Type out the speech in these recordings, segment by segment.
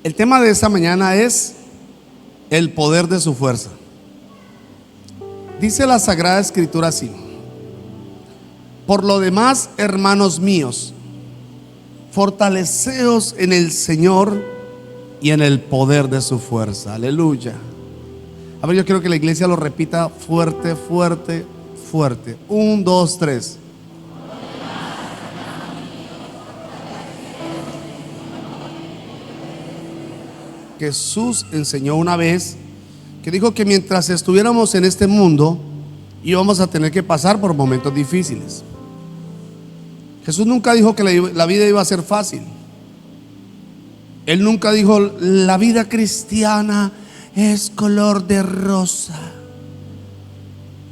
El tema de esta mañana es el poder de su fuerza. Dice la Sagrada Escritura así: por lo demás, hermanos míos, fortaleceos en el Señor y en el poder de su fuerza. Aleluya. A ver, yo quiero que la iglesia lo repita fuerte, fuerte, fuerte. 1, 2, 3. Jesús enseñó una vez que dijo que mientras estuviéramos en este mundo íbamos a tener que pasar por momentos difíciles. Jesús nunca dijo que la vida iba a ser fácil. Él nunca dijo la vida cristiana es color de rosa,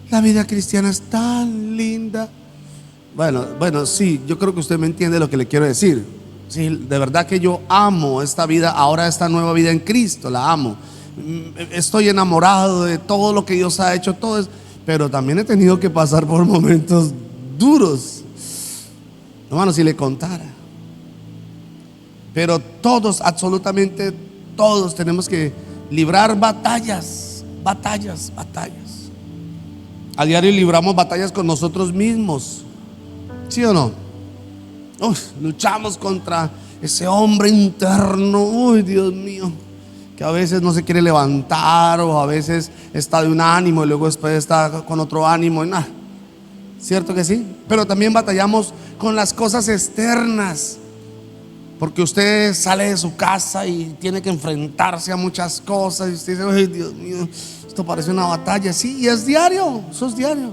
la vida cristiana es tan linda. Bueno, sí, yo creo que usted me entiende lo que le quiero decir. Sí, de verdad que yo amo esta vida, ahora esta nueva vida en Cristo, la amo. Estoy enamorado de todo lo que Dios ha hecho, todo eso, pero también he tenido que pasar por momentos duros. Hermano, si le contara. Pero todos, absolutamente todos tenemos que librar batallas. A diario libramos batallas con nosotros mismos, ¿sí o no? Luchamos contra ese hombre interno, uy, Dios mío, que a veces no se quiere levantar, o a veces está de un ánimo y luego después está con otro ánimo, y nada. ¿Cierto que sí? Pero también batallamos con las cosas externas, porque usted sale de su casa y tiene que enfrentarse a muchas cosas y usted dice, ay, Dios mío, esto parece una batalla. Sí, y es diario, eso es diario.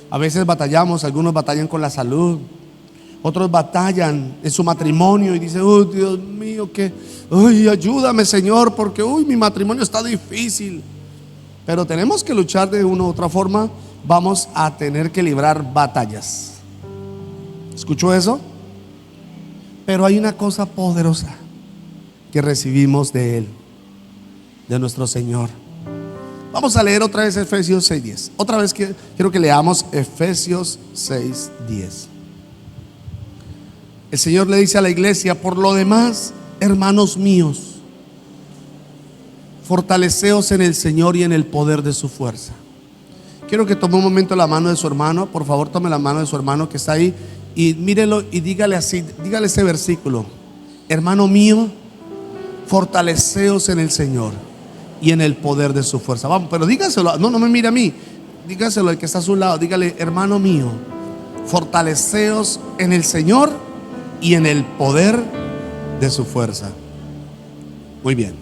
A veces batallamos, algunos batallan con la salud, otros batallan en su matrimonio y dicen, oh Dios mío, ayúdame Señor, porque mi matrimonio está difícil. Pero tenemos que luchar de una u otra forma. Vamos a tener que librar batallas. ¿Escuchó eso? Pero hay una cosa poderosa que recibimos de Él, de nuestro Señor. Vamos a leer otra vez Efesios 6:10. Otra vez quiero que leamos Efesios 6:10. El Señor le dice a la iglesia: por lo demás, hermanos míos, fortaleceos en el Señor y en el poder de su fuerza. Quiero que tome un momento la mano de su hermano. Por favor, tome la mano de su hermano que está ahí y mírelo y dígale así, dígale ese versículo: hermano mío, fortaleceos en el Señor y en el poder de su fuerza. Vamos, pero dígaselo, no me mire a mí, dígaselo al que está a su lado. Dígale: hermano mío, fortaleceos en el Señor y en el poder de su fuerza. Muy bien.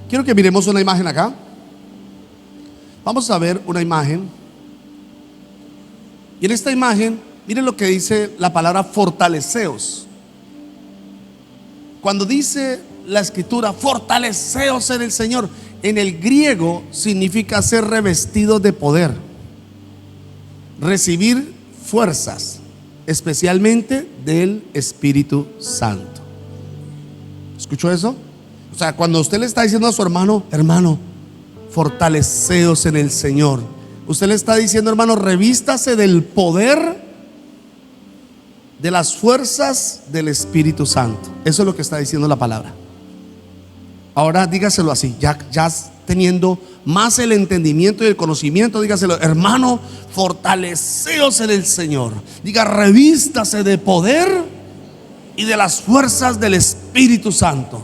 Quiero que miremos una imagen acá. Vamos a ver una imagen. Y en esta imagen, miren lo que dice la palabra fortaleceos. Cuando dice la escritura fortaleceos en el Señor, en el griego significa ser revestido de poder, recibir fuerzas, especialmente del Espíritu Santo. ¿Escuchó eso? O sea, cuando usted le está diciendo a su hermano, hermano, fortaleceos en el Señor, usted le está diciendo, hermano, revístase del poder, de las fuerzas del Espíritu Santo. Eso es lo que está diciendo la palabra. Ahora dígaselo así, ya teniendo más el entendimiento y el conocimiento, dígaselo: hermano, fortaleceos en el Señor. Diga: revístase de poder y de las fuerzas del Espíritu Santo,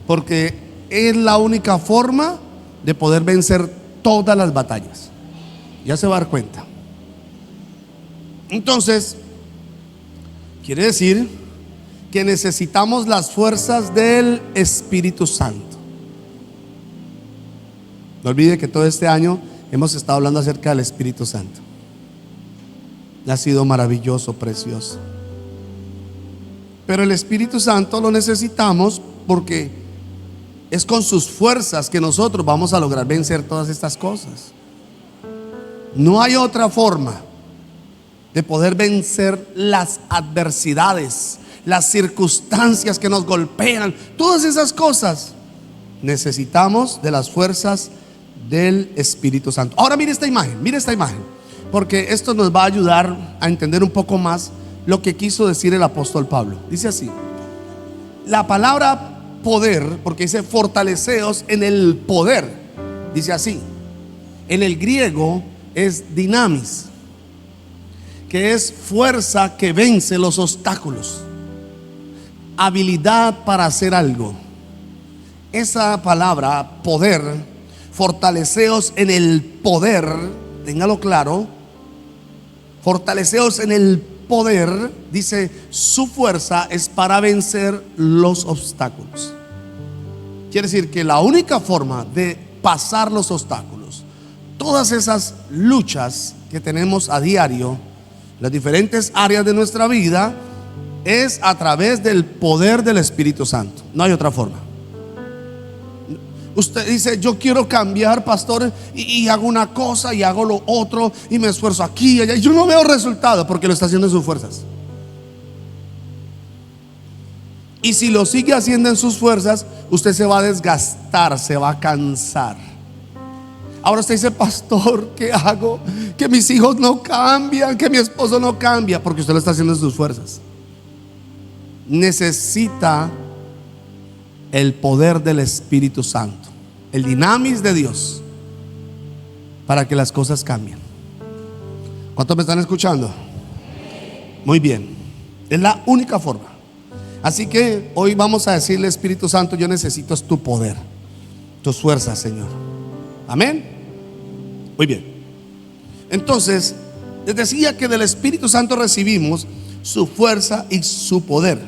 porque es la única forma de poder vencer todas las batallas. Ya se va a dar cuenta. Entonces, quiere decir que necesitamos las fuerzas del Espíritu Santo. No olvide que todo este año hemos estado hablando acerca del Espíritu Santo. Ha sido maravilloso, precioso. Pero el Espíritu Santo lo necesitamos porque es con sus fuerzas que nosotros vamos a lograr vencer todas estas cosas. No hay otra forma de poder vencer las adversidades, las circunstancias que nos golpean, todas esas cosas. Necesitamos de las fuerzas del Espíritu Santo. Ahora mire esta imagen, porque esto nos va a ayudar a entender un poco más lo que quiso decir el apóstol Pablo. Dice así: La palabra poder, porque dice fortaleceos en el poder, dice así. En el griego es dinamis, que es fuerza que vence los obstáculos, habilidad para hacer algo. Esa palabra poder, fortaleceos en el poder, téngalo claro, fortaleceos en el poder, dice, su fuerza es para vencer los obstáculos. Quiere decir que la única forma de pasar los obstáculos, todas esas luchas que tenemos a diario, las diferentes áreas de nuestra vida, es a través del poder del Espíritu Santo. No hay otra forma. Usted dice, yo quiero cambiar, pastor, y hago una cosa y hago lo otro y me esfuerzo aquí y allá, y yo no veo resultado, porque lo está haciendo en sus fuerzas. Y si lo sigue haciendo en sus fuerzas, usted se va a desgastar, se va a cansar. Ahora usted dice, pastor, ¿qué hago? Que mis hijos no cambian, que mi esposo no cambia, porque usted lo está haciendo en sus fuerzas. Necesita el poder del Espíritu Santo, el dinamis de Dios, para que las cosas cambien. ¿Cuántos me están escuchando? Muy bien. Es la única forma. Así que hoy vamos a decirle, Espíritu Santo, yo necesito tu poder, tus fuerzas, Señor. Amén. Muy bien. Entonces, les decía que del Espíritu Santo recibimos su fuerza y su poder.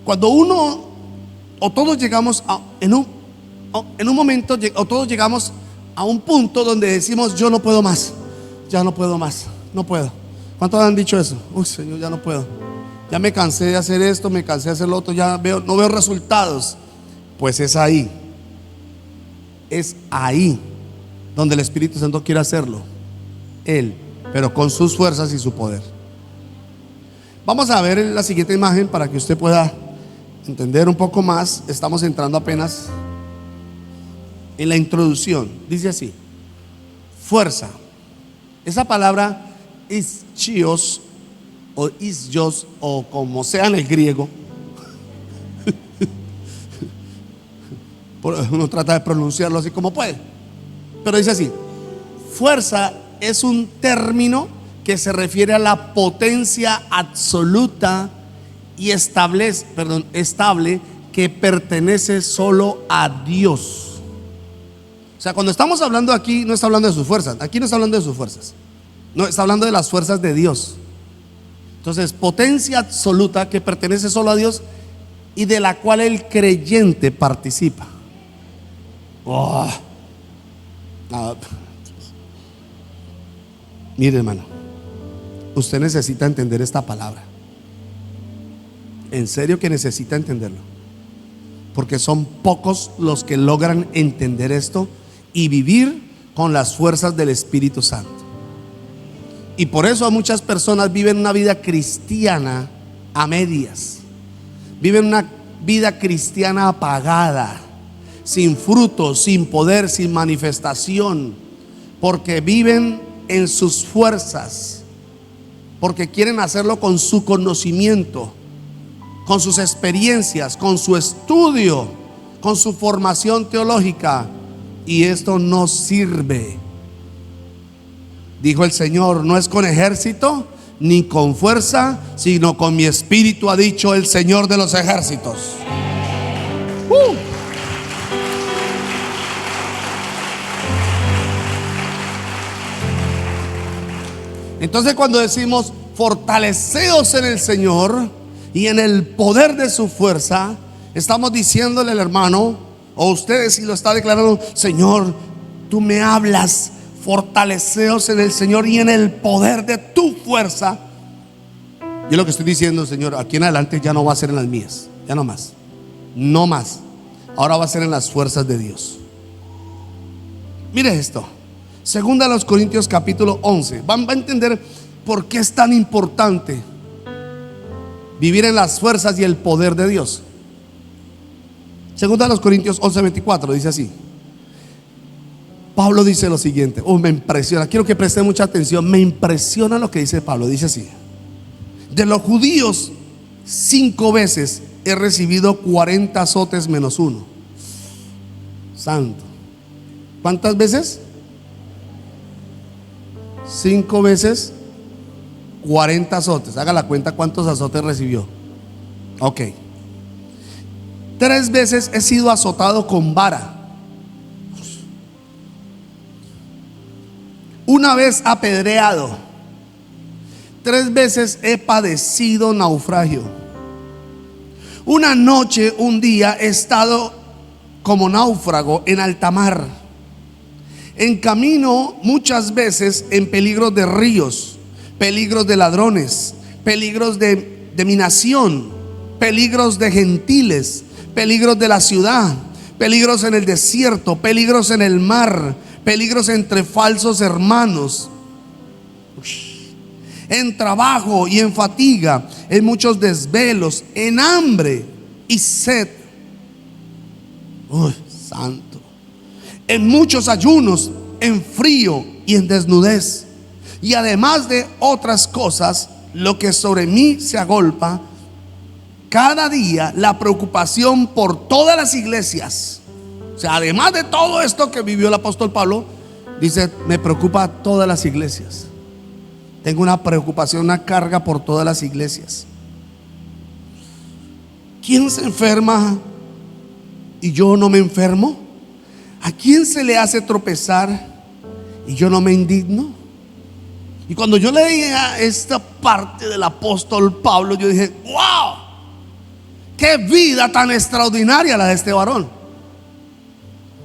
Cuando uno o todos llegamos en un momento, o todos llegamos a un punto donde decimos, yo no puedo más, ya no puedo más, no puedo. ¿Cuántos han dicho eso? Uy, Señor, ya no puedo, ya me cansé de hacer esto, me cansé de hacer lo otro, ya no veo resultados. Pues es ahí donde el Espíritu Santo quiere hacerlo, Él, pero con sus fuerzas y su poder. Vamos a ver la siguiente imagen para que usted pueda entender un poco más. Estamos entrando apenas en la introducción. Dice así: fuerza. Esa palabra ischios o ischios, o como sea en el griego, uno trata de pronunciarlo así como puede, pero dice así: fuerza es un término que se refiere a la potencia absoluta y estable que pertenece solo a Dios. O sea, cuando estamos hablando aquí, no está hablando de sus fuerzas. Aquí no está hablando de sus fuerzas, no, está hablando de las fuerzas de Dios. Entonces, potencia absoluta que pertenece solo a Dios y de la cual el creyente participa. Mire, hermano, usted necesita entender esta palabra. En serio que necesita entenderlo, porque son pocos los que logran entender esto y vivir con las fuerzas del Espíritu Santo. Y por eso muchas personas viven una vida cristiana a medias, viven una vida cristiana apagada, sin fruto, sin poder, sin manifestación, porque viven en sus fuerzas, porque quieren hacerlo con su conocimiento, con sus experiencias, con su estudio, con su formación teológica, y esto no sirve. Dijo el Señor: no es con ejército ni con fuerza, sino con mi espíritu, ha dicho el Señor de los ejércitos. Entonces, cuando decimos fortaleceos en el Señor y en el poder de su fuerza, estamos diciéndole al hermano, o usted si lo está declarando: Señor, tú me hablas, fortaleceos en el Señor y en el poder de tu fuerza. Yo lo que estoy diciendo, Señor, aquí en adelante ya no va a ser en las mías, ya no más, no más. Ahora va a ser en las fuerzas de Dios. Mire esto, segunda a los Corintios capítulo 11. Va a entender por qué es tan importante vivir en las fuerzas y el poder de Dios. Segunda a los Corintios 11:24 dice así. Pablo dice lo siguiente. Me impresiona, quiero que preste mucha atención. Me impresiona lo que dice Pablo. Dice así: de los judíos 5 veces he recibido 40 azotes menos uno. Santo. ¿Cuántas veces? 5 veces 40 azotes. Haga la cuenta cuántos azotes recibió. Ok. 3 veces he sido azotado con vara. 1 vez apedreado. 3 veces he padecido naufragio. Una noche, un día he estado como náufrago en alta mar, en camino muchas veces en peligros de ríos, peligros de ladrones, peligros de mi nación, peligros de gentiles, peligros de la ciudad, peligros en el desierto, peligros en el mar, peligros entre falsos hermanos, en trabajo y en fatiga, en muchos desvelos, en hambre y sed. Uy, santo. En muchos ayunos, en frío y en desnudez. Y además de otras cosas, lo que sobre mí se agolpa cada día, la preocupación por todas las iglesias. O sea, además de todo esto que vivió el apóstol Pablo, dice: me preocupa todas las iglesias. Tengo una preocupación, una carga por todas las iglesias. ¿Quién se enferma y yo no me enfermo? ¿A quién se le hace tropezar y yo no me indigno? Y cuando yo leía esta parte del apóstol Pablo, yo dije: wow, qué vida tan extraordinaria la de este varón.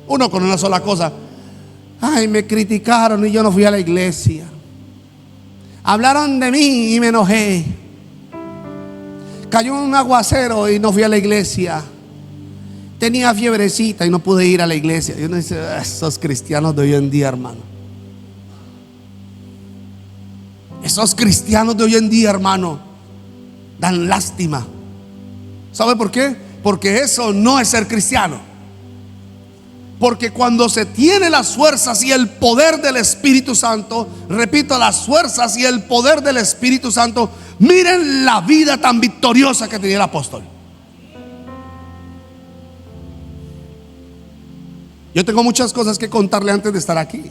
Uno con una sola cosa: ay, me criticaron y yo no fui a la iglesia. Hablaron de mí y me enojé. Cayó un aguacero y no fui a la iglesia. Tenía fiebrecita y no pude ir a la iglesia. Y uno dice: esos cristianos de hoy en día, hermano. Esos cristianos de hoy en día, hermano, dan lástima. ¿Sabe por qué? Porque eso no es ser cristiano. Porque cuando se tiene las fuerzas y el poder del Espíritu Santo, repito, las fuerzas y el poder del Espíritu Santo, miren la vida tan victoriosa que tenía el apóstol. Yo tengo muchas cosas que contarle antes de estar aquí,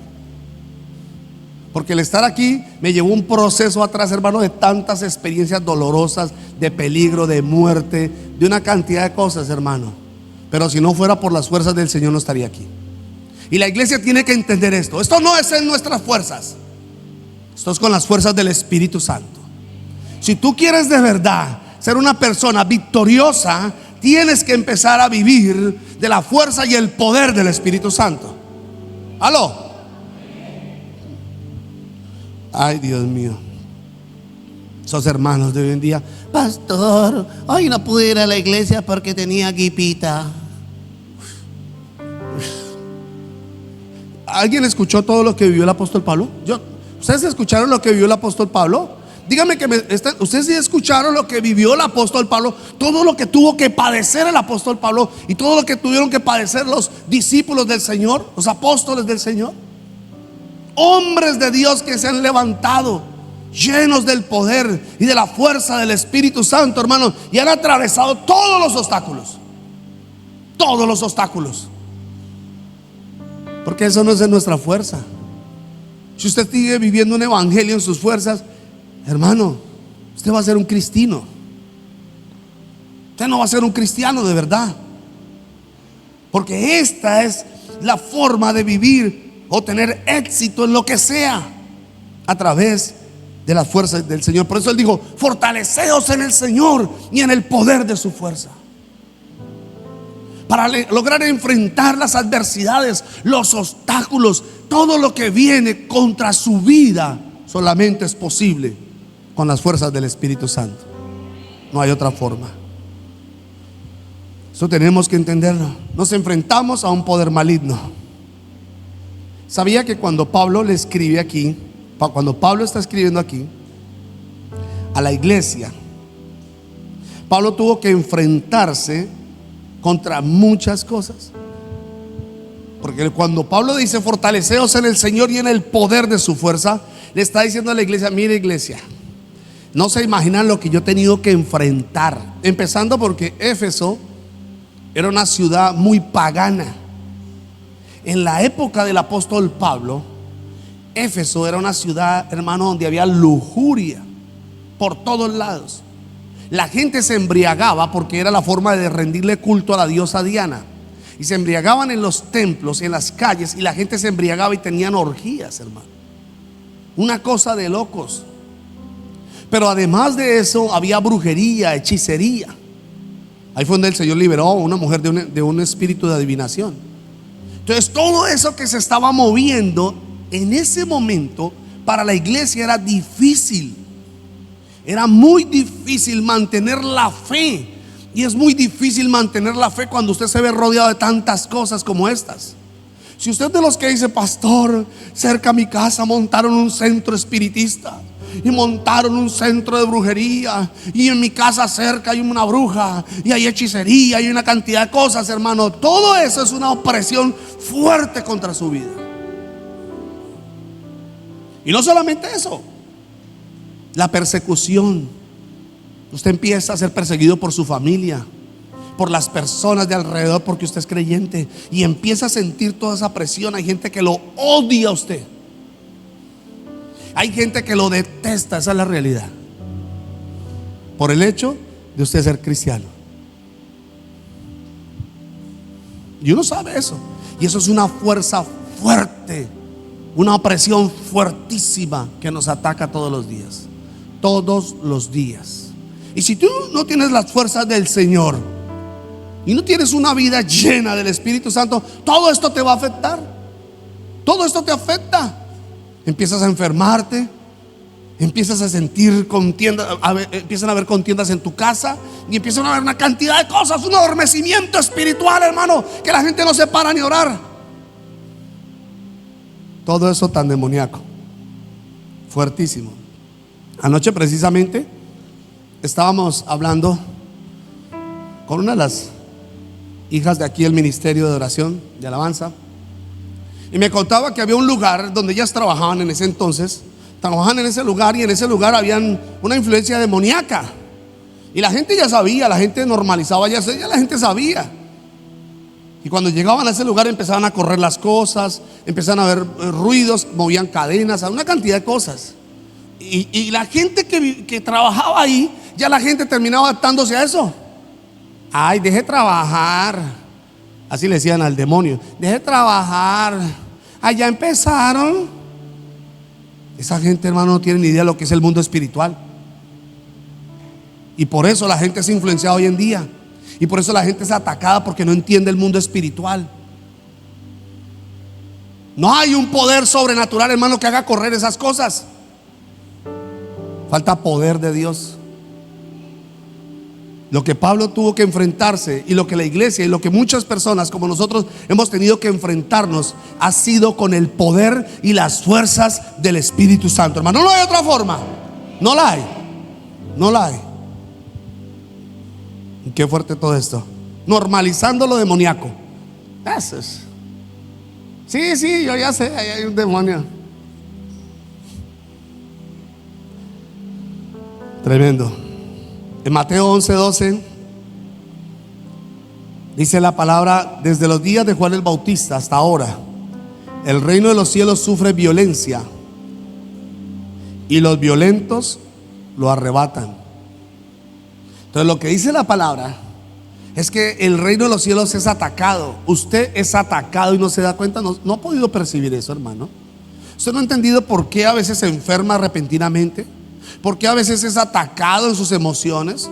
porque el estar aquí me llevó un proceso atrás, hermano, de tantas experiencias dolorosas, de peligro, de muerte, de una cantidad de cosas, hermano. Pero si no fuera por las fuerzas del Señor, no estaría aquí. Y la iglesia tiene que entender esto. Esto no es en nuestras fuerzas, esto es con las fuerzas del Espíritu Santo. Si tú quieres de verdad ser una persona victoriosa, tienes que empezar a vivir de la fuerza y el poder del Espíritu Santo. ¿Aló? Ay, Dios mío. Esos hermanos de hoy en día: pastor, hoy no pude ir a la iglesia porque tenía gripita. ¿Alguien escuchó todo lo que vivió el apóstol Pablo? ¿Ustedes escucharon lo que vivió el apóstol Pablo? Dígame que ustedes sí escucharon lo que vivió el apóstol Pablo, todo lo que tuvo que padecer el apóstol Pablo y todo lo que tuvieron que padecer los discípulos del Señor, los apóstoles del Señor. Hombres de Dios que se han levantado llenos del poder y de la fuerza del Espíritu Santo, hermanos, y han atravesado todos los obstáculos. Todos los obstáculos. Porque eso no es de nuestra fuerza. Si usted sigue viviendo un evangelio en sus fuerzas, hermano, usted va a ser un cristino. Usted no va a ser un cristiano de verdad. Porque esta es la forma de vivir o tener éxito en lo que sea, a través de las fuerzas del Señor. Por eso Él dijo: fortaleceos en el Señor y en el poder de su fuerza. Para lograr enfrentar las adversidades, los obstáculos, todo lo que viene contra su vida, solamente es posible con las fuerzas del Espíritu Santo. No hay otra forma. Eso tenemos que entenderlo. Nos enfrentamos a un poder maligno. ¿Sabía que cuando Pablo le escribe aquí, cuando Pablo está escribiendo aquí a la iglesia, Pablo tuvo que enfrentarse contra muchas cosas? Porque cuando Pablo dice: fortaleceos en el Señor y en el poder de su fuerza, le está diciendo a la iglesia: mire, iglesia, No se imaginan lo que yo he tenido que enfrentar. Empezando porque Éfeso era una ciudad muy pagana. En la época del apóstol Pablo, Éfeso era una ciudad, hermano, donde había lujuria por todos lados. La gente se embriagaba porque era la forma de rendirle culto a la diosa Diana. Y se embriagaban en los templos, en las calles, y la gente se embriagaba y tenían orgías, hermano. Una cosa de locos. Pero además de eso había brujería, hechicería. Ahí fue donde el Señor liberó a una mujer de un espíritu de adivinación. Entonces todo eso que se estaba moviendo en ese momento para la iglesia era difícil. Era muy difícil mantener la fe. Y es muy difícil mantener la fe cuando usted se ve rodeado de tantas cosas como estas. Si usted es de los que dice: pastor, cerca a mi casa montaron un centro espiritista y montaron un centro de brujería, y en mi casa cerca hay una bruja y hay hechicería, hay una cantidad de cosas, hermano. Todo eso es una opresión fuerte contra su vida. Y no solamente eso, la persecución. Usted empieza a ser perseguido por su familia, por las personas de alrededor, porque usted es creyente, y empieza a sentir toda esa presión. Hay gente que lo odia a usted, hay gente que lo detesta. Esa es la realidad, por el hecho de usted ser cristiano. Y uno sabe eso. Y eso es una fuerza fuerte, una opresión fuertísima que nos ataca todos los días. Todos los días. Y si tú no tienes las fuerzas del Señor y no tienes una vida llena del Espíritu Santo, todo esto te va a afectar. Todo esto te afecta. Empiezas a enfermarte, empiezas a sentir contiendas, empiezan a haber contiendas en tu casa, y empiezan a haber una cantidad de cosas, un adormecimiento espiritual, hermano, que la gente no se para ni a orar. Todo eso tan demoníaco, fuertísimo. Anoche precisamente estábamos hablando con una de las hijas de aquí del ministerio de oración, de alabanza, y me contaba que había un lugar donde ellas trabajaban en ese entonces. Trabajaban en ese lugar, y en ese lugar habían una influencia demoníaca. Y la gente ya sabía, la gente normalizaba, ya la gente sabía. Y cuando llegaban a ese lugar empezaban a correr las cosas, empezaban a ver ruidos, movían cadenas, una cantidad de cosas. Y la gente que trabajaba ahí, ya la gente terminaba adaptándose a eso. Ay, deje trabajar. Así le decían al demonio: deje trabajar. Allá empezaron. Esa gente, hermano, no tiene ni idea de lo que es el mundo espiritual. Y por eso la gente es influenciada hoy en día. Y por eso la gente es atacada, porque no entiende el mundo espiritual. No hay un poder sobrenatural, hermano, que haga correr esas cosas. Falta poder de Dios. Lo que Pablo tuvo que enfrentarse, y lo que la iglesia y lo que muchas personas como nosotros hemos tenido que enfrentarnos, ha sido con el poder y las fuerzas del Espíritu Santo, hermano. No hay otra forma. No la hay. No la hay. Y qué fuerte todo esto. Normalizando lo demoníaco. Eso es. Sí, yo ya sé, ahí hay un demonio. Tremendo. En Mateo 11:12 dice la palabra: desde los días de Juan el Bautista hasta ahora, el reino de los cielos sufre violencia, y los violentos lo arrebatan. Entonces lo que dice la palabra es que el reino de los cielos es atacado. Usted es atacado y no se da cuenta. No ha podido percibir eso, hermano. Usted no ha entendido por qué a veces se enferma repentinamente, por qué a veces es atacado en sus emociones,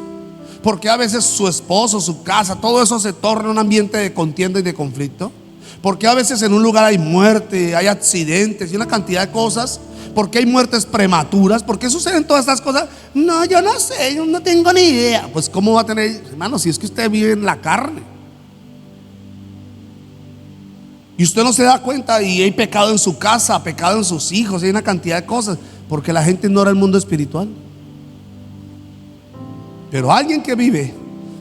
por qué a veces su esposo, su casa, todo eso se torna un ambiente de contienda y de conflicto, por qué a veces en un lugar hay muerte, hay accidentes y una cantidad de cosas, por qué hay muertes prematuras, por qué suceden todas estas cosas. No, yo no sé, yo no tengo ni idea. Pues cómo va a tener, hermano, si es que usted vive en la carne y usted no se da cuenta, y hay pecado en su casa, pecado en sus hijos, hay una cantidad de cosas, porque la gente ignora el mundo espiritual. Pero alguien que vive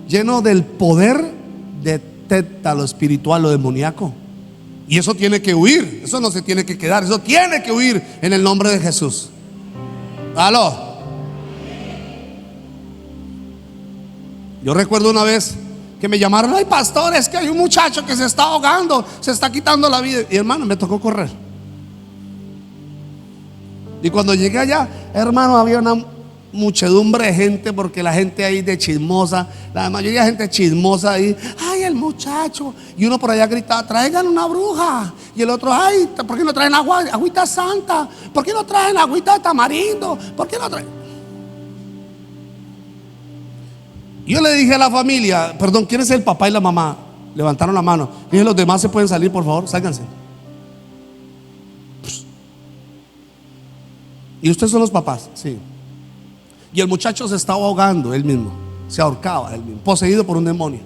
lleno del poder detecta lo espiritual, lo demoníaco, y eso tiene que huir. Eso no se tiene que quedar, eso tiene que huir en el nombre de Jesús. Aló. Yo recuerdo una vez que me llamaron: ay, pastor, es que hay un muchacho que se está ahogando, se está quitando la vida. Y hermano, me tocó correr. Y cuando llegué allá, hermano, había una muchedumbre de gente, porque la gente ahí de chismosa, la mayoría de gente chismosa ahí. Ay, el muchacho. Y uno por allá gritaba: traigan una bruja. Y el otro: ay, ¿por qué no traen agüita santa? ¿Por qué no traen agüita de tamarindo? ¿Por qué no traen? Yo le dije a la familia: perdón, ¿quién es el papá y la mamá? Levantaron la mano. Dije: los demás se pueden salir, por favor, sálganse. ¿Y ustedes son los papás? Sí. Y el muchacho se estaba ahogando él mismo, se ahorcaba él mismo, poseído por un demonio.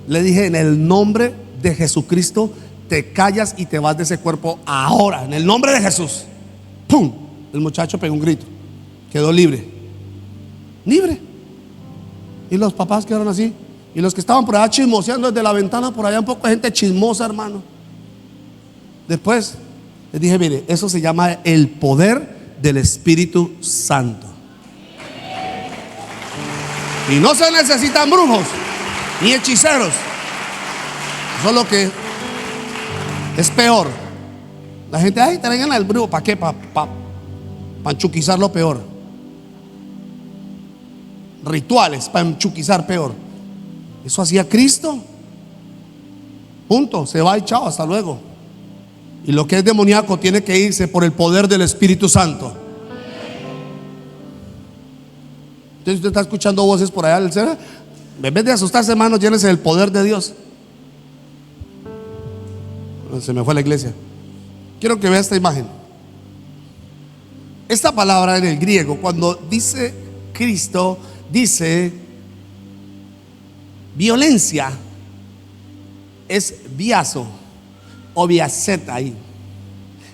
Le dije: en el nombre de Jesucristo, te callas y te vas de ese cuerpo ahora, en el nombre de Jesús. ¡Pum! El muchacho pegó un grito, quedó libre. Libre. Y los papás quedaron así. Y los que estaban por allá chismoseando desde la ventana, por allá un poco de gente chismosa, hermano. Después les dije: mire, eso se llama el poder del Espíritu Santo. Y no se necesitan brujos ni hechiceros. Eso es lo que es peor. La gente: ay, traigan al brujo. ¿Para qué? Para enchuquizar lo peor. Rituales para enchuquizar peor. Eso hacía Cristo. Punto. Se va y chao, hasta luego. Y lo que es demoníaco tiene que irse por el poder del Espíritu Santo. Entonces usted está escuchando voces por allá del cielo. En vez de asustarse, hermano, llénese del poder de Dios. Se me fue la iglesia. Quiero que vea esta imagen. Esta palabra en el griego, cuando dice Cristo, dice violencia, es biazo o biaceta ahí.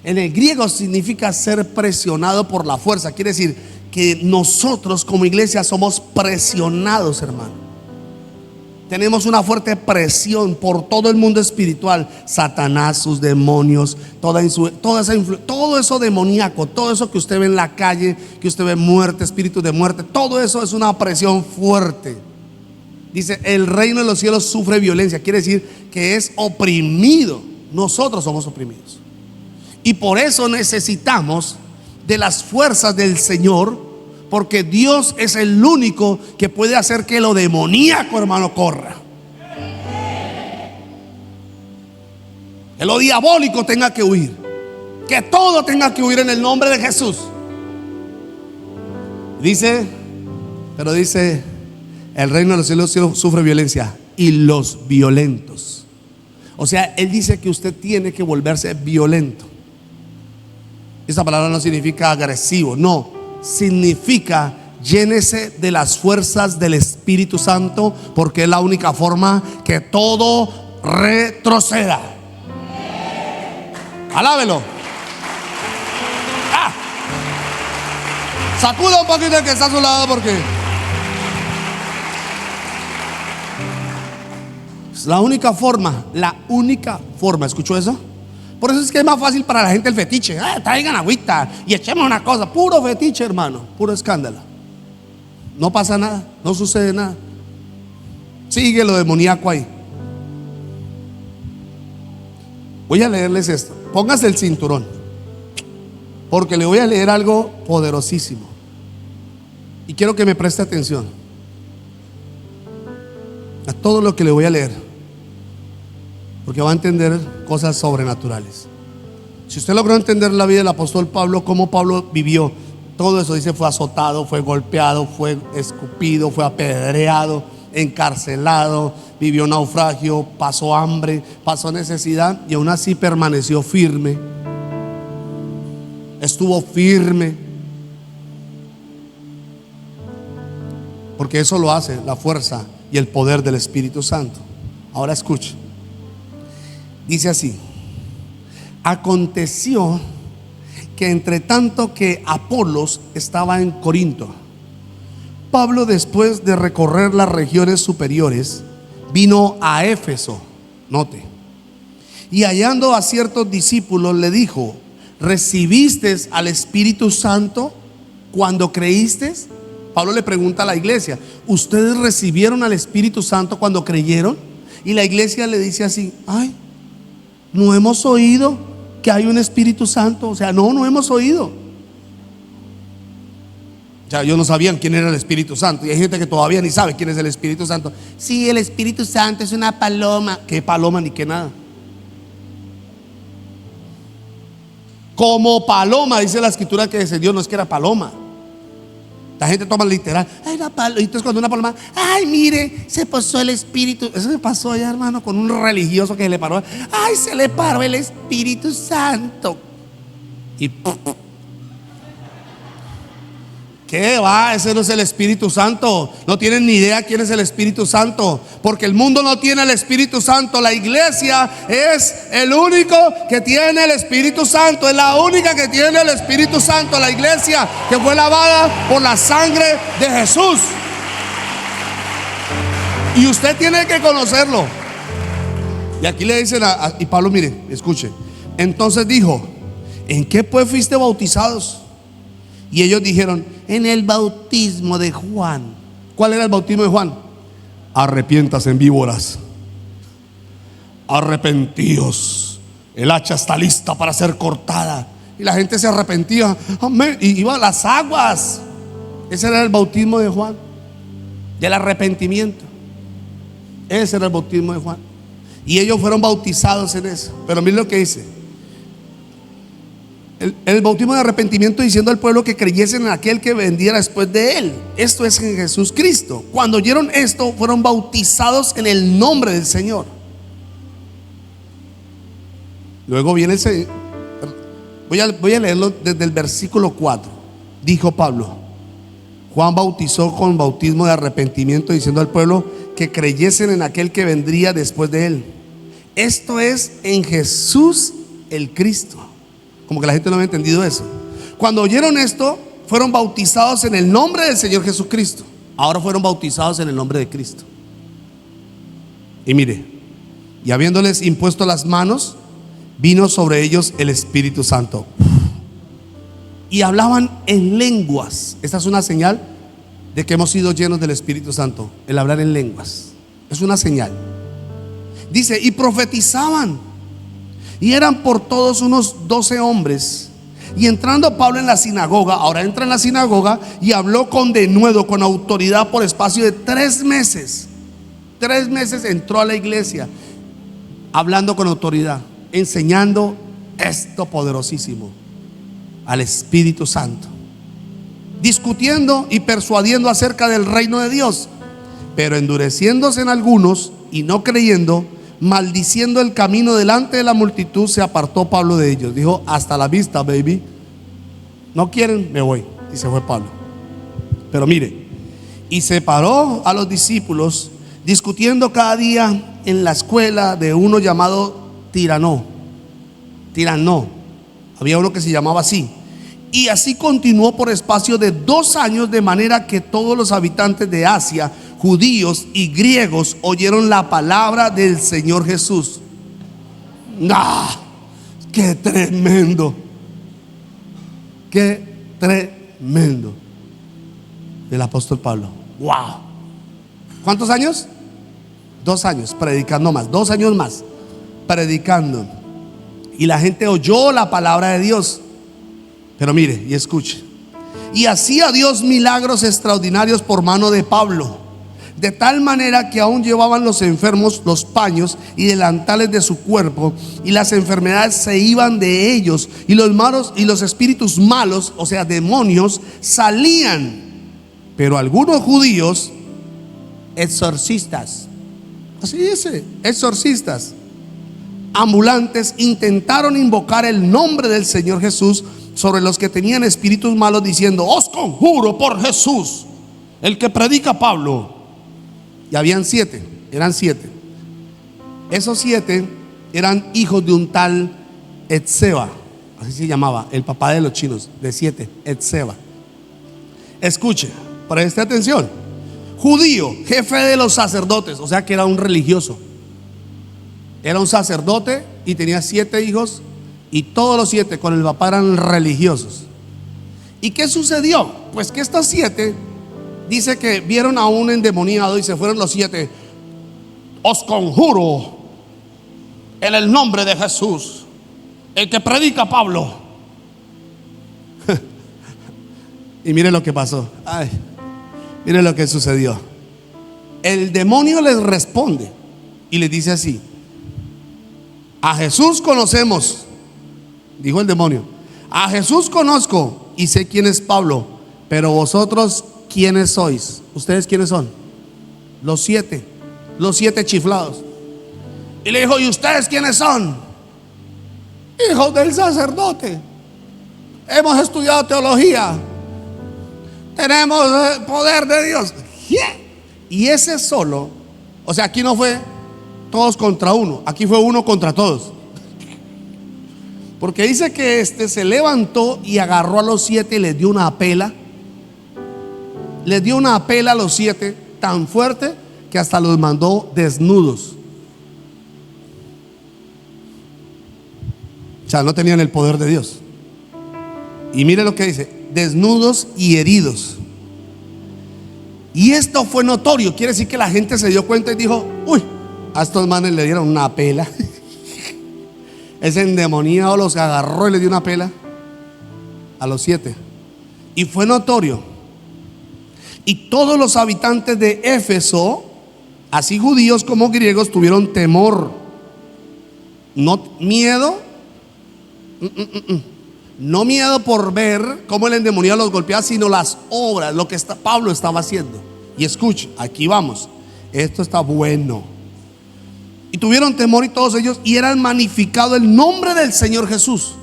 En el griego significa ser presionado por la fuerza. Quiere decir que nosotros como iglesia somos presionados, hermano. Tenemos una fuerte presión por todo el mundo espiritual. Satanás, sus demonios, todo eso demoníaco, todo eso que usted ve en la calle, que usted ve muerte, espíritus de muerte, todo eso es una presión fuerte. Dice: el reino de los cielos sufre violencia. Quiere decir que es oprimido. Nosotros somos oprimidos. Y por eso necesitamos de las fuerzas del Señor, porque Dios es el único que puede hacer que lo demoníaco, hermano, corra. Que lo diabólico tenga que huir. Que todo tenga que huir en el nombre de Jesús. Dice, el reino de los cielos sufre violencia, y los violentos. O sea, Él dice que usted tiene que volverse violento. Esa palabra no significa agresivo, no, significa llénese de las fuerzas del Espíritu Santo, porque es la única forma que todo retroceda. Alábelo. Sacuda un poquito el que está a su lado, porque es la única forma, ¿escuchó eso? Por eso es que es más fácil para la gente el fetiche. Traigan agüita y echemos una cosa. Puro fetiche, hermano, puro escándalo. No pasa nada, no sucede nada. Sigue lo demoníaco ahí. Voy a leerles esto. Póngase el cinturón, porque le voy a leer algo poderosísimo. Y quiero que me preste atención a todo lo que le voy a leer, porque va a entender cosas sobrenaturales. Si usted logró entender la vida del apóstol Pablo, cómo Pablo vivió todo eso, dice: fue azotado, fue golpeado, fue escupido, fue apedreado, encarcelado, vivió naufragio, pasó hambre, pasó necesidad, y aún así permaneció firme. Estuvo firme, porque eso lo hace la fuerza y el poder del Espíritu Santo. Ahora escuche. Dice así: aconteció que entre tanto que Apolos estaba en Corinto, Pablo, después de recorrer las regiones superiores, vino a Éfeso. Note. Y hallando a ciertos discípulos, le dijo: ¿recibiste al Espíritu Santo cuando creíste? Pablo le pregunta a la iglesia: ¿ustedes recibieron al Espíritu Santo cuando creyeron? Y la iglesia le dice así: ay, no hemos oído que hay un Espíritu Santo. O sea, no hemos oído. O sea, ellos no sabían quién era el Espíritu Santo. Y hay gente que todavía ni sabe quién es el Espíritu Santo. Sí, el Espíritu Santo es una paloma. ¿Qué paloma ni qué nada? Como paloma, dice la escritura que descendió, no es que era paloma. La gente toma literal: ay, la paloma. Y entonces cuando una paloma: ay, mire, se posó el Espíritu. Eso me pasó allá, hermano, con un religioso que se le paró: ay, se le paró el Espíritu Santo. Y ¿qué va? Ese no es el Espíritu Santo. No tienen ni idea quién es el Espíritu Santo, porque el mundo no tiene el Espíritu Santo. La iglesia es el único que tiene el Espíritu Santo. Es la única que tiene el Espíritu Santo. La iglesia que fue lavada por la sangre de Jesús. Y usted tiene que conocerlo. Y aquí le dicen y Pablo, mire, escuche. Entonces dijo: ¿en qué pues fuiste bautizados? Y ellos dijeron: en el bautismo de Juan. ¿Cuál era el bautismo de Juan? Arrepiéntase en víboras, arrepentíos, el hacha está lista para ser cortada. Y la gente se arrepentía, amén, y iba a las aguas. Ese era el bautismo de Juan, del arrepentimiento. Ese era el bautismo de Juan. Y ellos fueron bautizados en eso. Pero miren lo que dice: el bautismo de arrepentimiento, diciendo al pueblo que creyesen en aquel que vendría después de él. Esto es en Jesús Cristo. Cuando oyeron esto, fueron bautizados en el nombre del Señor. Luego viene el Señor. Voy a leerlo desde el versículo 4. Dijo Pablo: Juan bautizó con bautismo de arrepentimiento, diciendo al pueblo que creyesen en aquel que vendría después de él. Esto es en Jesús el Cristo. Como que la gente no había entendido eso. Cuando oyeron esto, fueron bautizados en el nombre del Señor Jesucristo. Ahora fueron bautizados en el nombre de Cristo. Y mire, y habiéndoles impuesto las manos, vino sobre ellos el Espíritu Santo. Y hablaban en lenguas. Esta es una señal de que hemos sido llenos del Espíritu Santo. El hablar en lenguas es una señal. Dice: y profetizaban. Y eran por todos unos 12 hombres. Y entrando Pablo en la sinagoga, ahora entra en la sinagoga, y habló con denuedo, con autoridad, por espacio de 3 meses. 3 meses entró a la iglesia, hablando con autoridad, enseñando esto poderosísimo, al Espíritu Santo, discutiendo y persuadiendo acerca del reino de Dios. Pero endureciéndose en algunos y no creyendo, maldiciendo el camino delante de la multitud, se apartó Pablo de ellos. Dijo: hasta la vista, baby. No quieren, me voy. Y se fue Pablo. Pero mire, y separó a los discípulos, discutiendo cada día en la escuela de uno llamado Tiranno. Había uno que se llamaba así. Y así continuó por espacio de 2 años, de manera que todos los habitantes de Asia, judíos y griegos, oyeron la palabra del Señor Jesús. ¡Qué tremendo! ¡Qué tremendo! El apóstol Pablo. ¡Wow! ¿Cuántos años? 2 años predicando más. 2 años más predicando. Y la gente oyó la palabra de Dios. Pero mire y escuche: y hacía Dios milagros extraordinarios por mano de Pablo, de tal manera que aún llevaban los enfermos los paños y delantales de su cuerpo, y las enfermedades se iban de ellos, y los malos y los espíritus malos, o sea, demonios, salían. Pero algunos judíos, exorcistas, así dice, exorcistas ambulantes, intentaron invocar el nombre del Señor Jesús sobre los que tenían espíritus malos, diciendo: os conjuro por Jesús, el que predica Pablo. Y habían 7, eran 7. Esos 7 eran hijos de un tal Etseba, así se llamaba, el papá de los chinos, de 7, Etseba. Escuche, preste atención: judío, jefe de los sacerdotes, o sea que era un religioso. Era un sacerdote y tenía 7 hijos, y todos los 7 con el papá eran religiosos. ¿Y qué sucedió? Pues que estos 7 dice que vieron a un endemoniado y se fueron los 7. Os conjuro en el nombre de Jesús, el que predica Pablo. Y mire lo que pasó. Ay, mire lo que sucedió. El demonio les responde y les dice así: a Jesús conocemos, dijo el demonio. A Jesús conozco y sé quién es Pablo, pero vosotros, ¿quiénes sois? ¿Ustedes quiénes son? Los 7 chiflados. Y le dijo: ¿y ustedes quiénes son? Hijos del sacerdote. Hemos estudiado teología. Tenemos el poder de Dios. Y ese solo, o sea, aquí no fue todos contra uno, aquí fue uno contra todos. Porque dice que este se levantó y agarró a los 7 y les dio una pela. Les dio una pela a los 7 tan fuerte que hasta los mandó desnudos. O sea, no tenían el poder de Dios. Y mire lo que dice: desnudos y heridos. Y esto fue notorio. Quiere decir que la gente se dio cuenta y dijo: uy, a estos manes le dieron una pela. Ese endemoniado los agarró y le dio una pela a los 7. Y fue notorio. Y todos los habitantes de Éfeso, así judíos como griegos, tuvieron temor. No miedo. No miedo por ver cómo el endemoniado los golpeaba, sino las obras, lo que Pablo estaba haciendo. Y escuche, aquí vamos. Esto está bueno. Y tuvieron temor y todos ellos, y eran magnificado el nombre del Señor Jesús.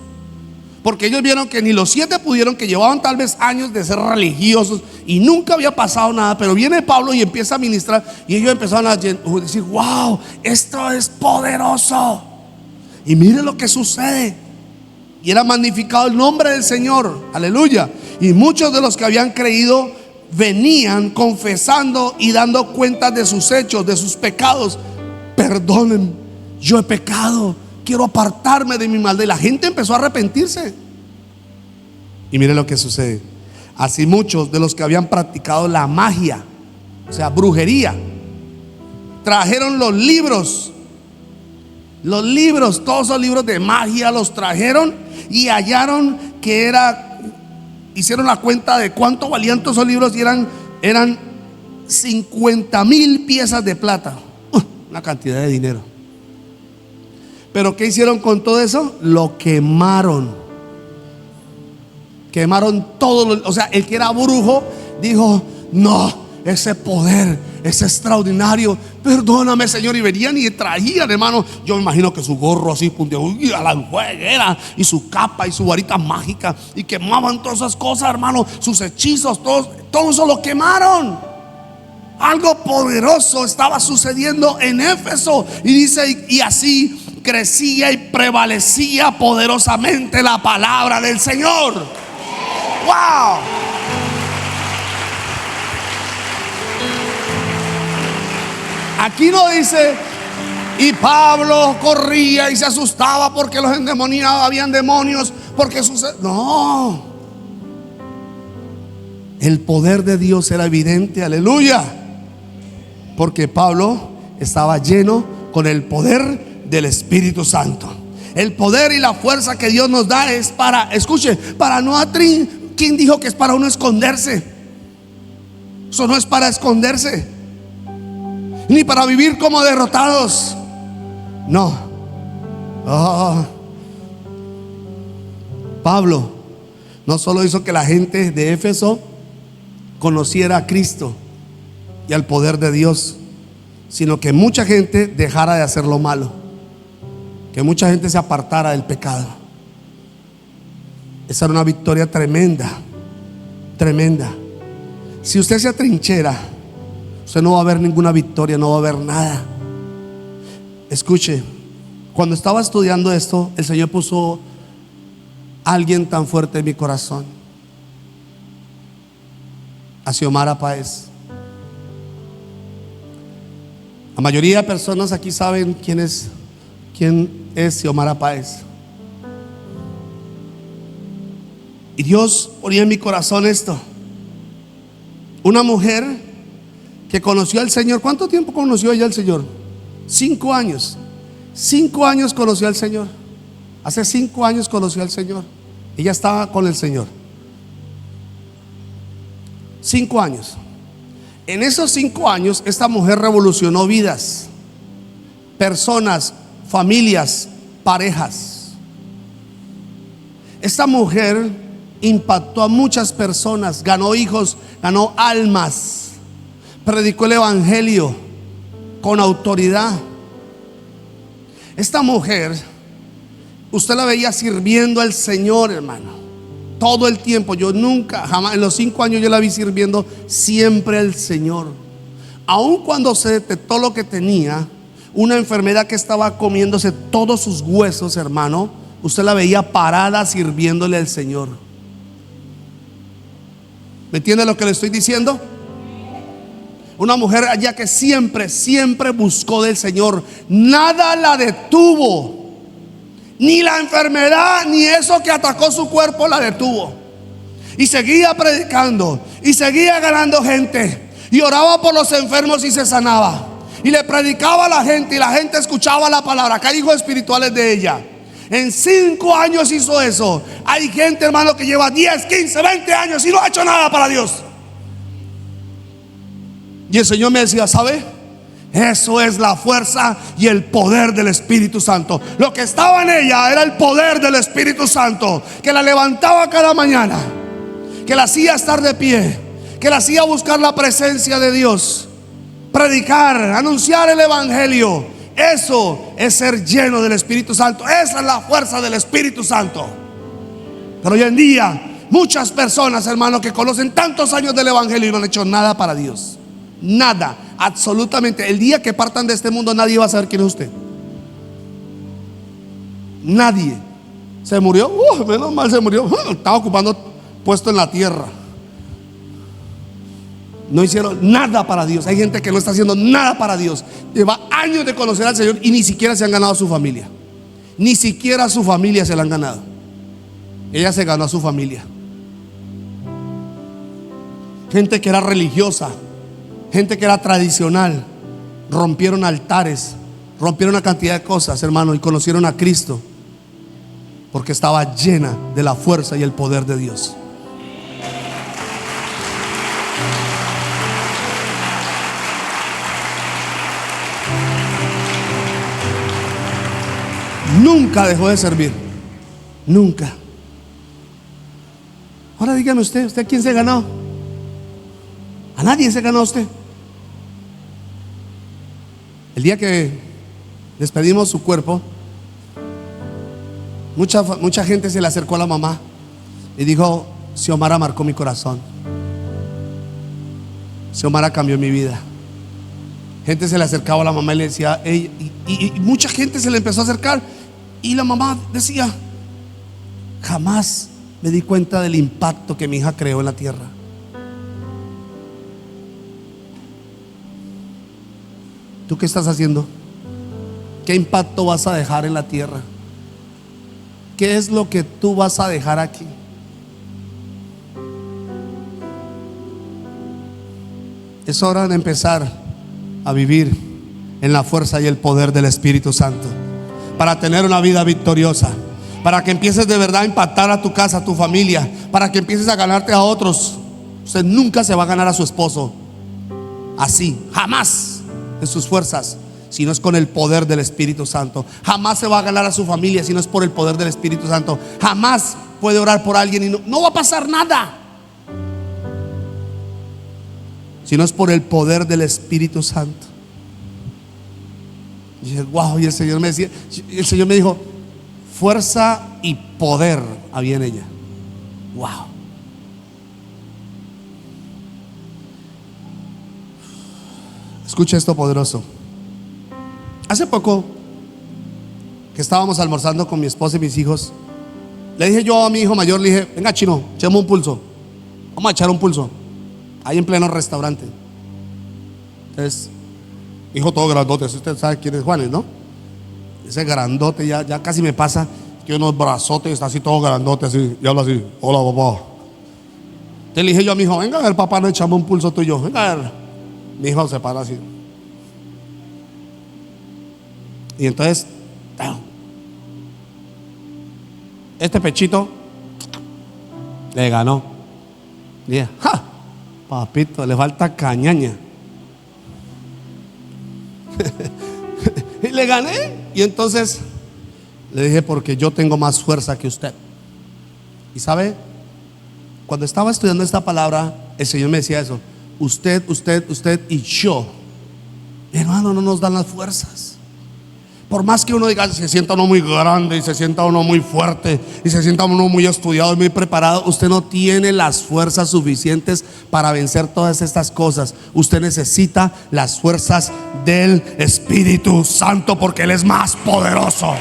Porque ellos vieron que ni los 7 pudieron, que llevaban tal vez años de ser religiosos y nunca había pasado nada. Pero viene Pablo y empieza a ministrar, y ellos empezaron a decir: wow, esto es poderoso. Y mire lo que sucede. Y era magnificado el nombre del Señor. Aleluya. Y muchos de los que habían creído venían confesando y dando cuenta de sus hechos, de sus pecados. Perdonen, yo he pecado, quiero apartarme de mi maldad. Y la gente empezó a arrepentirse. Y mire lo que sucede. Así muchos de los que habían practicado la magia, o sea, brujería, trajeron los libros, todos esos libros de magia los trajeron y hallaron que hicieron la cuenta de cuánto valían todos esos libros, y eran 50,000 piezas de plata. Una cantidad de dinero. Pero ¿qué hicieron con todo eso? Lo quemaron. Quemaron todo. O sea, el que era brujo dijo: no, ese poder es extraordinario, perdóname, Señor. Y venían y traían, hermano. Yo me imagino que su gorro así puntiagudo, y a la jueguera, y su capa y su varita mágica, y quemaban todas esas cosas, hermano. Sus hechizos, todo eso lo quemaron. Algo poderoso estaba sucediendo en Éfeso. Y dice: y así crecía y prevalecía poderosamente la palabra del Señor. ¡Wow! Aquí no dice: y Pablo corría y se asustaba porque los endemoniados, habían demonios, porque sucede. No. El poder de Dios era evidente, aleluya. Porque Pablo estaba lleno con el poder del Espíritu Santo. El poder y la fuerza que Dios nos da es para, escuche, para no ¿quién dijo que es para uno esconderse? Eso no es para esconderse, ni para vivir como derrotados. No. Pablo no solo hizo que la gente de Éfeso conociera a Cristo y al poder de Dios, sino que mucha gente dejara de hacer lo malo, que mucha gente se apartara del pecado. Esa era una victoria tremenda, tremenda. Si usted se atrinchera, usted no va a ver ninguna victoria, no va a ver nada. Escuche, cuando estaba estudiando esto, el Señor puso a alguien tan fuerte en mi corazón, a Xiomara Páez. La mayoría de personas aquí saben quién es Xiomara Páez. Y Dios ponía en mi corazón esto: Una mujer que conoció al Señor. ¿Cuánto tiempo conoció ella al Señor? 5 años. 5 años conoció al Señor. Hace 5 años conoció al Señor. Ella estaba con el Señor. 5 años. En esos 5 años esta mujer revolucionó vidas, personas, familias, parejas. Esta mujer impactó a muchas personas, ganó hijos, ganó almas, predicó el evangelio con autoridad. Esta mujer, usted la veía sirviendo al Señor, hermano, todo el tiempo. Yo nunca, jamás, en los 5 años yo la vi sirviendo siempre al Señor. Aun cuando se detectó lo que tenía, una enfermedad que estaba comiéndose todos sus huesos, hermano, usted la veía parada sirviéndole al Señor. ¿Me entiende lo que le estoy diciendo? Una mujer allá que siempre buscó del Señor. Nada la detuvo. Ni la enfermedad, ni eso que atacó su cuerpo la detuvo. Y seguía predicando, y seguía ganando gente, y oraba por los enfermos y se sanaba. Y le predicaba a la gente, y la gente escuchaba la palabra. Acá hay hijos espirituales de ella. En 5 años hizo eso. Hay gente, hermano, que lleva 10, 15, 20 años y no ha hecho nada para Dios. Y el Señor me decía, ¿sabe? Eso es la fuerza y el poder del Espíritu Santo. Lo que estaba en ella era el poder del Espíritu Santo, que la levantaba cada mañana, que la hacía estar de pie, que la hacía buscar la presencia de Dios, predicar, anunciar el evangelio. Eso es ser lleno del Espíritu Santo. Esa es la fuerza del Espíritu Santo. Pero hoy en día muchas personas, hermano, que conocen tantos años del evangelio y no han hecho nada para Dios. Nada, absolutamente. El día que partan de este mundo nadie va a saber quién es usted. Nadie. Se murió, menos mal se murió. Estaba ocupando puesto en la tierra. No hicieron nada para Dios. Hay gente que no está haciendo nada para Dios. Lleva años de conocer al Señor y ni siquiera se han ganado a su familia. Ni siquiera a su familia se la han ganado. Ella se ganó a su familia. Gente que era religiosa, gente que era tradicional, rompieron altares, rompieron una cantidad de cosas, hermano, y conocieron a Cristo porque estaba llena de la fuerza y el poder de Dios. Nunca dejó de servir. Nunca. Ahora dígame usted ¿a quién se ganó? A nadie se ganó usted. El día que despedimos su cuerpo, mucha gente se le acercó a la mamá y dijo: Xiomara marcó mi corazón, Xiomara cambió mi vida. Gente se le acercaba a la mamá y le decía, y mucha gente se le empezó a acercar. Y la mamá decía: jamás me di cuenta del impacto que mi hija creó en la tierra. ¿Tú qué estás haciendo? ¿Qué impacto vas a dejar en la tierra? ¿Qué es lo que tú vas a dejar aquí? Es hora de empezar a vivir en la fuerza y el poder del Espíritu Santo, para tener una vida victoriosa, para que empieces de verdad a impactar a tu casa, a tu familia, para que empieces a ganarte a otros. Usted nunca se va a ganar a su esposo así, jamás en sus fuerzas, si no es con el poder del Espíritu Santo. Jamás se va a ganar a su familia si no es por el poder del Espíritu Santo. Jamás puede orar por alguien y no va a pasar nada si no es por el poder del Espíritu Santo. Y dije, wow, y el Señor me decía, el Señor me dijo, fuerza y poder había en ella. Wow. Escucha esto poderoso. Hace poco que estábamos almorzando con mi esposa y mis hijos, le dije yo a mi hijo mayor, le dije: venga, chino, echemos un pulso. Vamos a echar un pulso ahí en pleno restaurante. Entonces, hijo todo grandote, usted sabe quién es Juanes, ¿no? Ese grandote ya casi me pasa, que unos brazotes, está así todo grandote así, y habla así: hola papá. Entonces le dije yo a mi hijo, venga a ver, papá, nos echamos un pulso tú y yo. Venga a ver. Mi hijo se para así. Y entonces, este pechito le ganó. Dije, ¡ja! Papito, le falta cañaña. Y le gané. Y entonces le dije, porque yo tengo más fuerza que usted. Y sabe, cuando estaba estudiando esta palabra, el Señor me decía eso: usted y yo, mi hermano, no nos dan las fuerzas. Por más que uno diga, se sienta uno muy grande y se sienta uno muy fuerte y se sienta uno muy estudiado y muy preparado, usted no tiene las fuerzas suficientes para vencer todas estas cosas. Usted necesita las fuerzas del Espíritu Santo, porque Él es más poderoso.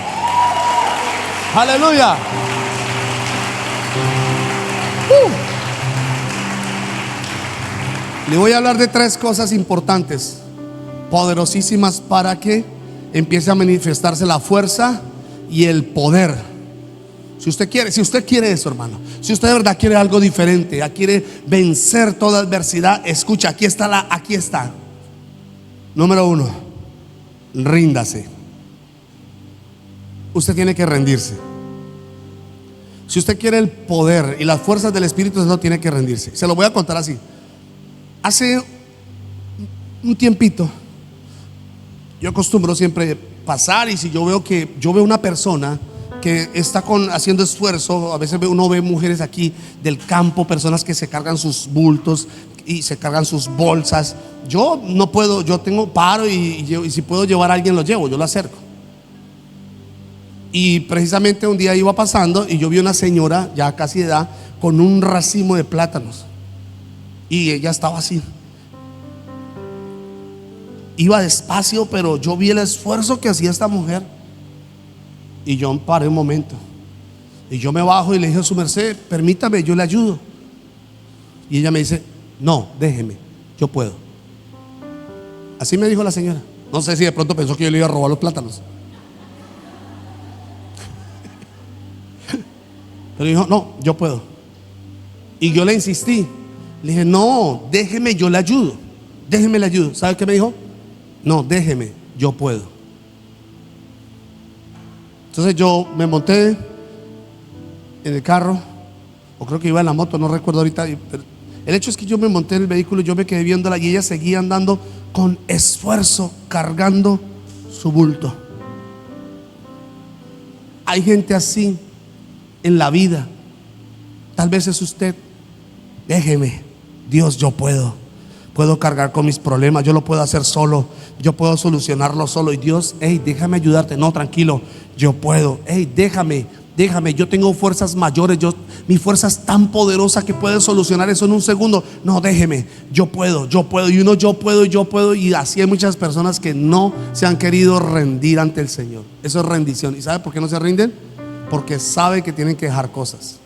Aleluya. Le voy a hablar de 3 cosas importantes, poderosísimas, para que empiece a manifestarse la fuerza y el poder. Si usted quiere eso, hermano, si usted de verdad quiere algo diferente, quiere vencer toda adversidad, escucha, aquí está. Número 1, ríndase. Usted tiene que rendirse. Si usted quiere el poder y las fuerzas del Espíritu Santo, tiene que rendirse. Se lo voy a contar así. Hace un tiempito, yo acostumbro siempre pasar, y si yo veo una persona que está haciendo esfuerzo, a veces uno ve mujeres aquí del campo, personas que se cargan sus bultos y se cargan sus bolsas. Yo no puedo, yo tengo paro y si puedo llevar a alguien lo llevo, yo lo acerco. Y precisamente un día iba pasando y yo vi una señora ya casi de edad con un racimo de plátanos, y ella estaba así. Iba despacio, pero yo vi el esfuerzo que hacía esta mujer. Y yo paré un momento. Y yo me bajo y le dije: su merced, permítame, yo le ayudo. Y ella me dice: no, déjeme, yo puedo. Así me dijo la señora. No sé si de pronto pensó que yo le iba a robar los plátanos. Pero dijo: no, yo puedo. Y yo le insistí. Le dije: no, déjeme, yo le ayudo. Déjeme, le ayudo. ¿Sabe qué me dijo? No, déjeme, yo puedo. Entonces yo me monté en el carro, o creo que iba en la moto, no recuerdo ahorita, pero el hecho es que yo me monté en el vehículo, yo me quedé viéndola, y ella seguía andando con esfuerzo, cargando su bulto. Hay gente así en la vida. Tal vez es usted. Déjeme, Dios, yo puedo cargar con mis problemas, yo lo puedo hacer solo, yo puedo solucionarlo solo. Y Dios: hey, déjame ayudarte. No, tranquilo, yo puedo. Hey, déjame, yo tengo fuerzas mayores, mi fuerza es tan poderosa que puede solucionar eso en un segundo. No, déjeme, yo puedo. Y uno, yo puedo. Y así hay muchas personas que no se han querido rendir ante el Señor. Eso es rendición. ¿Y sabe por qué no se rinden? Porque sabe que tienen que dejar cosas.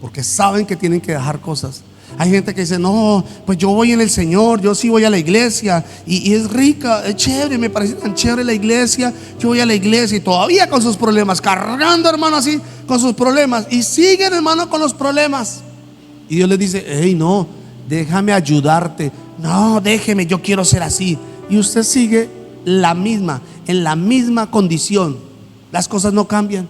Porque saben que tienen que dejar cosas. Hay gente que dice: no, pues yo voy en el Señor, yo sí voy a la iglesia, y es rica, es chévere, me parece tan chévere la iglesia. Yo voy a la iglesia, y todavía con sus problemas, cargando, hermano, así con sus problemas, y siguen, hermano, con los problemas. Y Dios les dice: hey, no, déjame ayudarte. No, déjeme, yo quiero ser así. Y usted sigue en la misma condición. Las cosas no cambian.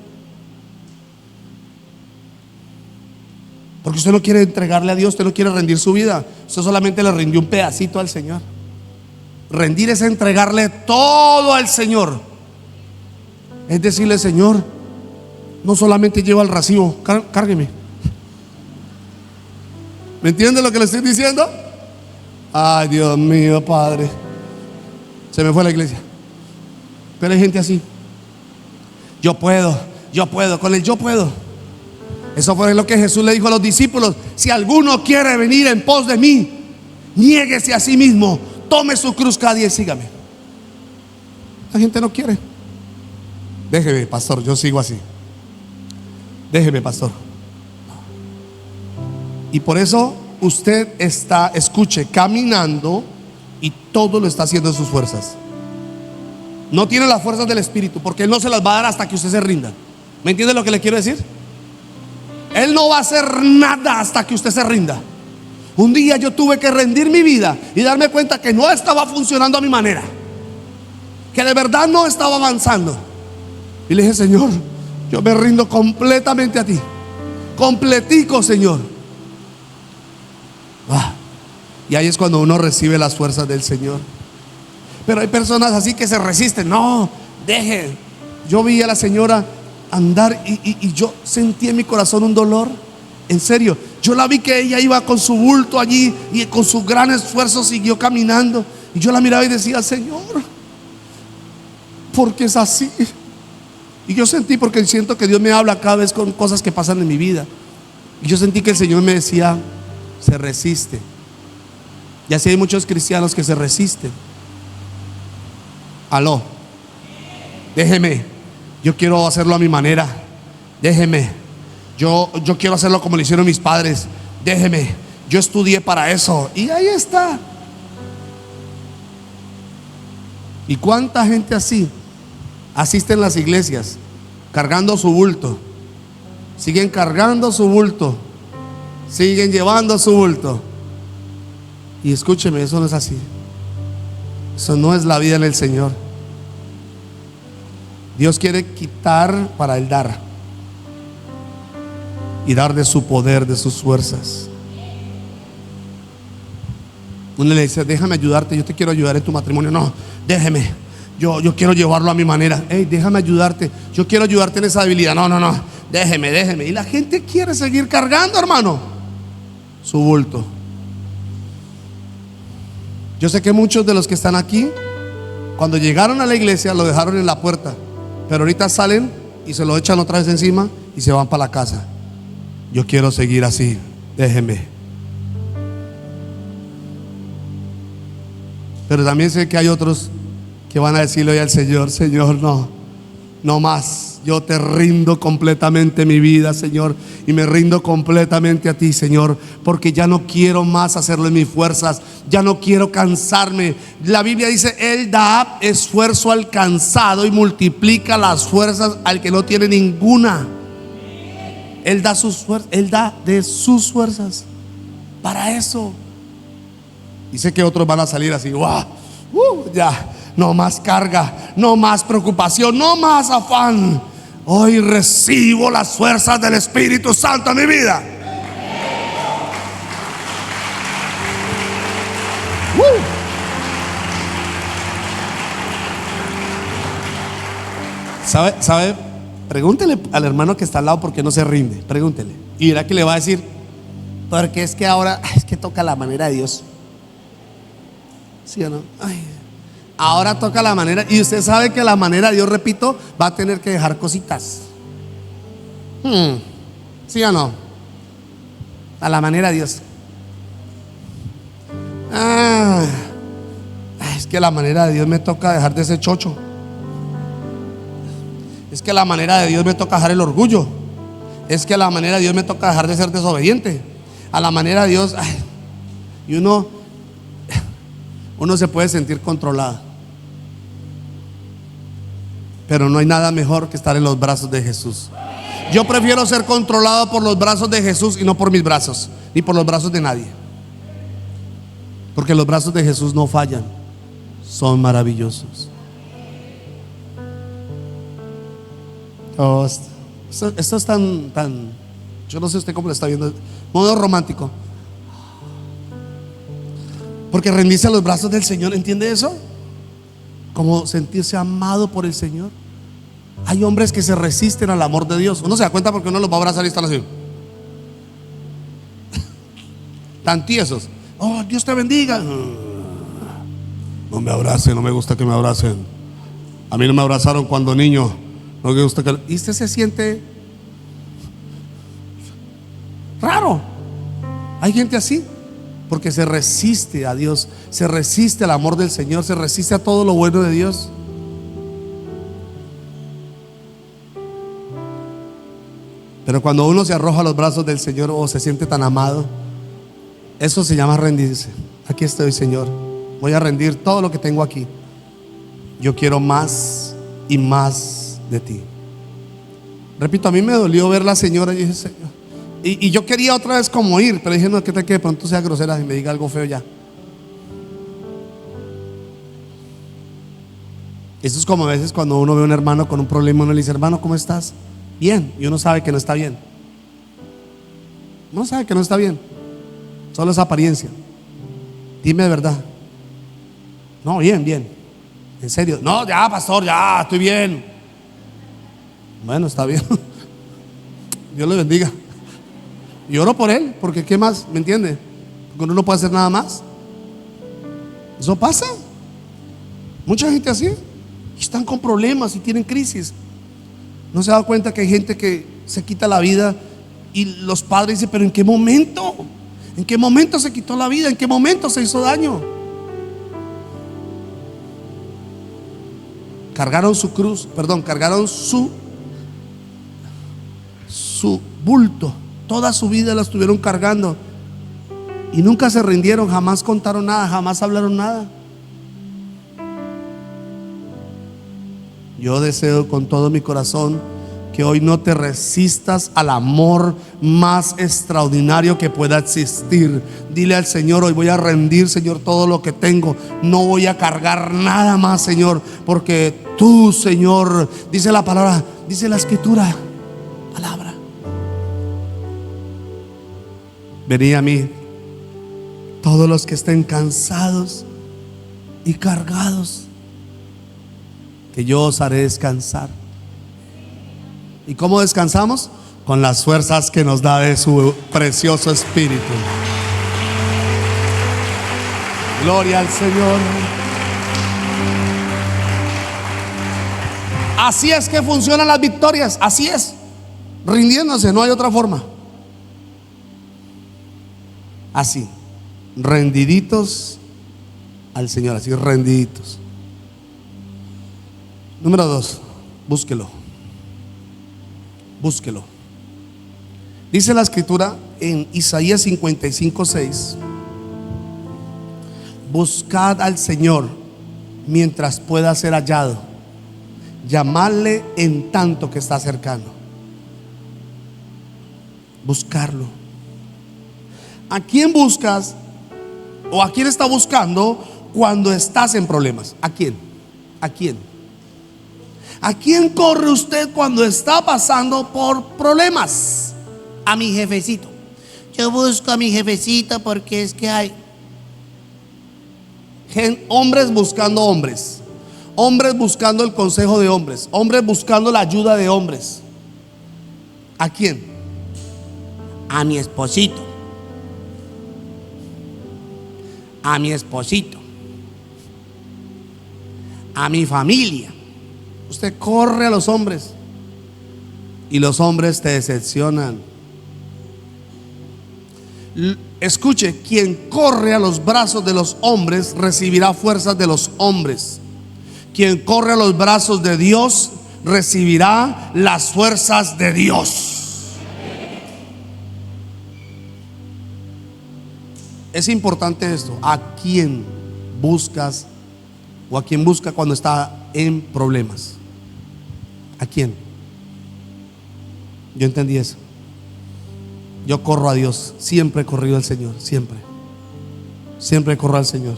Porque usted no quiere entregarle a Dios, usted no quiere rendir su vida. Usted solamente le rindió un pedacito al Señor. Rendir es entregarle todo al Señor. Es decirle: Señor, no solamente lleva el racimo, cárgueme. ¿Me entiende lo que le estoy diciendo? Ay, Dios mío, Padre. Se me fue la iglesia. Pero hay gente así. Yo puedo. Con el yo puedo. Eso fue lo que Jesús le dijo a los discípulos: si alguno quiere venir en pos de mí, niéguese a sí mismo, tome su cruz cada día y sígame. La gente no quiere. Déjeme, pastor, yo sigo así. Déjeme, pastor. Y por eso usted está, escuche, caminando, y todo lo está haciendo en sus fuerzas. No tiene las fuerzas del Espíritu, porque Él no se las va a dar hasta que usted se rinda. ¿Me entiende lo que le quiero decir? Él no va a hacer nada hasta que usted se rinda. Un día yo tuve que rendir mi vida y darme cuenta que no estaba funcionando a mi manera, que de verdad no estaba avanzando. Y le dije: Señor, yo me rindo completamente a ti, completico, Señor. Y ahí es cuando uno recibe las fuerzas del Señor. Pero hay personas así que se resisten. No, deje. Yo vi a la señora andar y yo sentí en mi corazón un dolor. En serio, yo la vi que ella iba con su bulto allí y con su gran esfuerzo siguió caminando. Y yo la miraba y decía: Señor, ¿por qué es así? Y yo sentí, porque siento que Dios me habla cada vez con cosas que pasan en mi vida. Y yo sentí que el Señor me decía: se resiste. Y así hay muchos cristianos que se resisten. Aló, déjeme, yo quiero hacerlo a mi manera. Déjeme. Yo quiero hacerlo como lo hicieron mis padres. Déjeme, yo estudié para eso. Y ahí está. ¿Y cuánta gente así asiste en las iglesias cargando su bulto? Siguen cargando su bulto, siguen llevando su bulto. Y escúcheme, eso no es así. Eso no es la vida en el Señor. Dios quiere quitar para el dar y dar de su poder, de sus fuerzas. Uno le dice: déjame ayudarte, yo te quiero ayudar en tu matrimonio. No, déjeme, yo quiero llevarlo a mi manera. Hey, déjame ayudarte, yo quiero ayudarte en esa debilidad. No, déjeme. Y la gente quiere seguir cargando, hermano, su bulto. Yo sé que muchos de los que están aquí, cuando llegaron a la iglesia, lo dejaron en la puerta, pero ahorita salen y se lo echan otra vez encima y se van para la casa. Yo quiero seguir así, déjeme. Pero también sé que hay otros que van a decirle hoy al Señor: Señor, no más. Yo te rindo completamente mi vida, Señor, y me rindo completamente a ti, Señor, porque ya no quiero más hacerlo en mis fuerzas, ya no quiero cansarme. La Biblia dice: Él da esfuerzo al cansado y multiplica las fuerzas al que no tiene ninguna. Él da sus fuerzas, Él da de sus fuerzas para eso. Y sé que otros van a salir así: wow, ya, no más carga, no más preocupación, no más afán. Hoy recibo las fuerzas del Espíritu Santo en mi vida. ¿Sabe? Pregúntele al hermano que está al lado por qué no se rinde. Pregúntele. Y verá que le va a decir: porque es que ahora es que toca la manera de Dios. ¿Sí o no? Ahora toca la manera. Y usted sabe que la manera de Dios, repito, va a tener que dejar cositas. ¿Sí o no? A la manera de Dios. Es que la manera de Dios me toca dejar de ser chocho. Es que la manera de Dios me toca dejar el orgullo. Es que la manera de Dios me toca dejar de ser desobediente. A la manera de Dios. Y uno se puede sentir controlado. Pero no hay nada mejor que estar en los brazos de Jesús. Yo prefiero ser controlado por los brazos de Jesús y no por mis brazos, ni por los brazos de nadie. Porque los brazos de Jesús no fallan, son maravillosos. Esto es tan, yo no sé usted cómo lo está viendo, modo romántico. Porque rendirse a los brazos del Señor, ¿entiende eso? Como sentirse amado por el Señor. Hay hombres que se resisten al amor de Dios. Uno se da cuenta porque uno los va a abrazar y están así, tan tiesos. Oh, Dios te bendiga. No me abracen, no me gusta que me abracen. A mí no me abrazaron cuando niño. No me gusta que... Y usted se siente raro. Hay gente así porque se resiste a Dios, se resiste al amor del Señor, se resiste a todo lo bueno de Dios. Pero cuando uno se arroja a los brazos del Señor o se siente tan amado, eso se llama rendirse. Aquí estoy, Señor, voy a rendir todo lo que tengo aquí. Yo quiero más y más de ti. Repito, a mí me dolió ver la señora y dije, Señor. Y yo quería otra vez como ir, pero dije, no, que tal que de pronto sea grosera y me diga algo feo ya. Eso es como a veces cuando uno ve a un hermano con un problema, uno le dice, hermano, ¿cómo estás? Bien. Y uno sabe que no está bien. Uno sabe que no está bien. Solo es apariencia. Dime de verdad. No, bien, bien. En serio. No, ya, pastor, ya, estoy bien. Bueno, está bien. Dios le bendiga. Y oro por él, porque ¿qué más? ¿Me entiende? Porque uno no puede hacer nada más. Eso pasa. Mucha gente así. Están con problemas y tienen crisis. No se da cuenta que hay gente que se quita la vida y los padres dicen, pero ¿en qué momento? ¿En qué momento se quitó la vida? ¿En qué momento se hizo daño? Cargaron su cruz, cargaron su bulto. Toda su vida la estuvieron cargando y nunca se rindieron, jamás contaron nada, jamás hablaron nada. Yo deseo con todo mi corazón que hoy no te resistas al amor más extraordinario que pueda existir. Dile al Señor, hoy voy a rendir, Señor, todo lo que tengo. No voy a cargar nada más, Señor, porque tú, Señor, dice la palabra, dice la escritura, palabra. Venid a mí, todos los que estén cansados y cargados, que yo os haré descansar. ¿Y cómo descansamos? Con las fuerzas que nos da de su precioso Espíritu. Gloria al Señor. Así es que funcionan las victorias. Así es, rindiéndose, no hay otra forma. Así, rendiditos al Señor, así rendiditos. Número 2, búsquelo. Búsquelo. Dice la escritura en Isaías 55:6: buscad al Señor mientras pueda ser hallado, llamadle en tanto que está cercano. Buscarlo. ¿A quién buscas o a quién está buscando cuando estás en problemas? ¿A quién? ¿A quién? ¿A quién corre usted cuando está pasando por problemas? A mi jefecito. Yo busco a mi jefecito porque es que hay hombres buscando hombres, hombres buscando el consejo de hombres, hombres buscando la ayuda de hombres. ¿A quién? A mi esposito. A mi esposito. A mi familia. Usted corre a los hombres y los hombres te decepcionan. Escuche, quien corre a los brazos de los hombres recibirá fuerzas de los hombres. Quien corre a los brazos de Dios recibirá las fuerzas de Dios. Es importante esto. ¿A quién buscas o a quién busca cuando está en problemas? ¿A quién? Yo entendí eso. Yo corro a Dios. Siempre he corrido al Señor. Siempre. Siempre corro al Señor.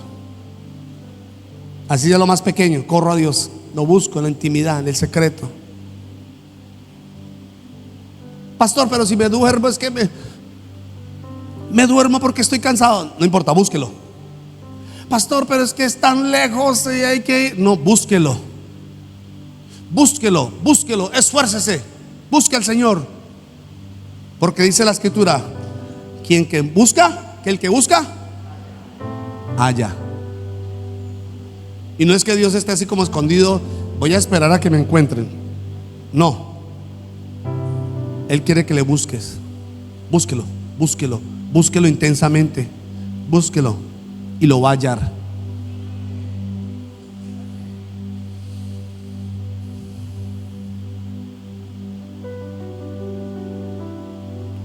Así de lo más pequeño, corro a Dios. Lo busco en la intimidad, en el secreto. Pastor, pero si me duermo es que me duermo porque estoy cansado. No importa, búsquelo. Pastor, pero es que es tan lejos y hay que ir. No, búsquelo. Búsquelo, búsquelo, esfuércese. Busque al Señor. Porque dice la escritura: quien que busca, que el que busca, halla. Y no es que Dios esté así como escondido, voy a esperar a que me encuentren. No. Él quiere que le busques. Búsquelo, búsquelo, búsquelo intensamente. Búsquelo y lo va a hallar.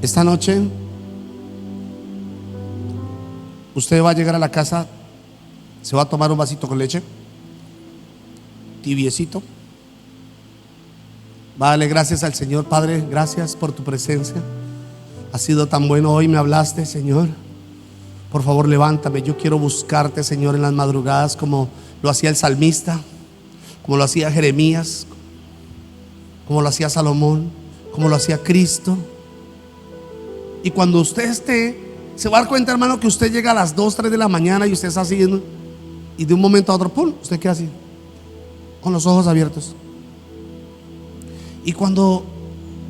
Esta noche usted va a llegar a la casa, se va a tomar un vasito con leche, tibiecito, Vale, gracias al Señor. Padre, gracias por tu presencia. Has sido tan bueno hoy, me hablaste, Señor. Por favor, levántame. Yo quiero buscarte, Señor, en las madrugadas, como lo hacía el salmista, como lo hacía Jeremías, como lo hacía Salomón, como lo hacía Cristo. Y cuando usted esté, se va a dar cuenta, hermano, que usted llega a las 2, 3 de la mañana y usted está siguiendo, y de un momento a otro, ¡pum!, usted queda así, con los ojos abiertos. Y cuando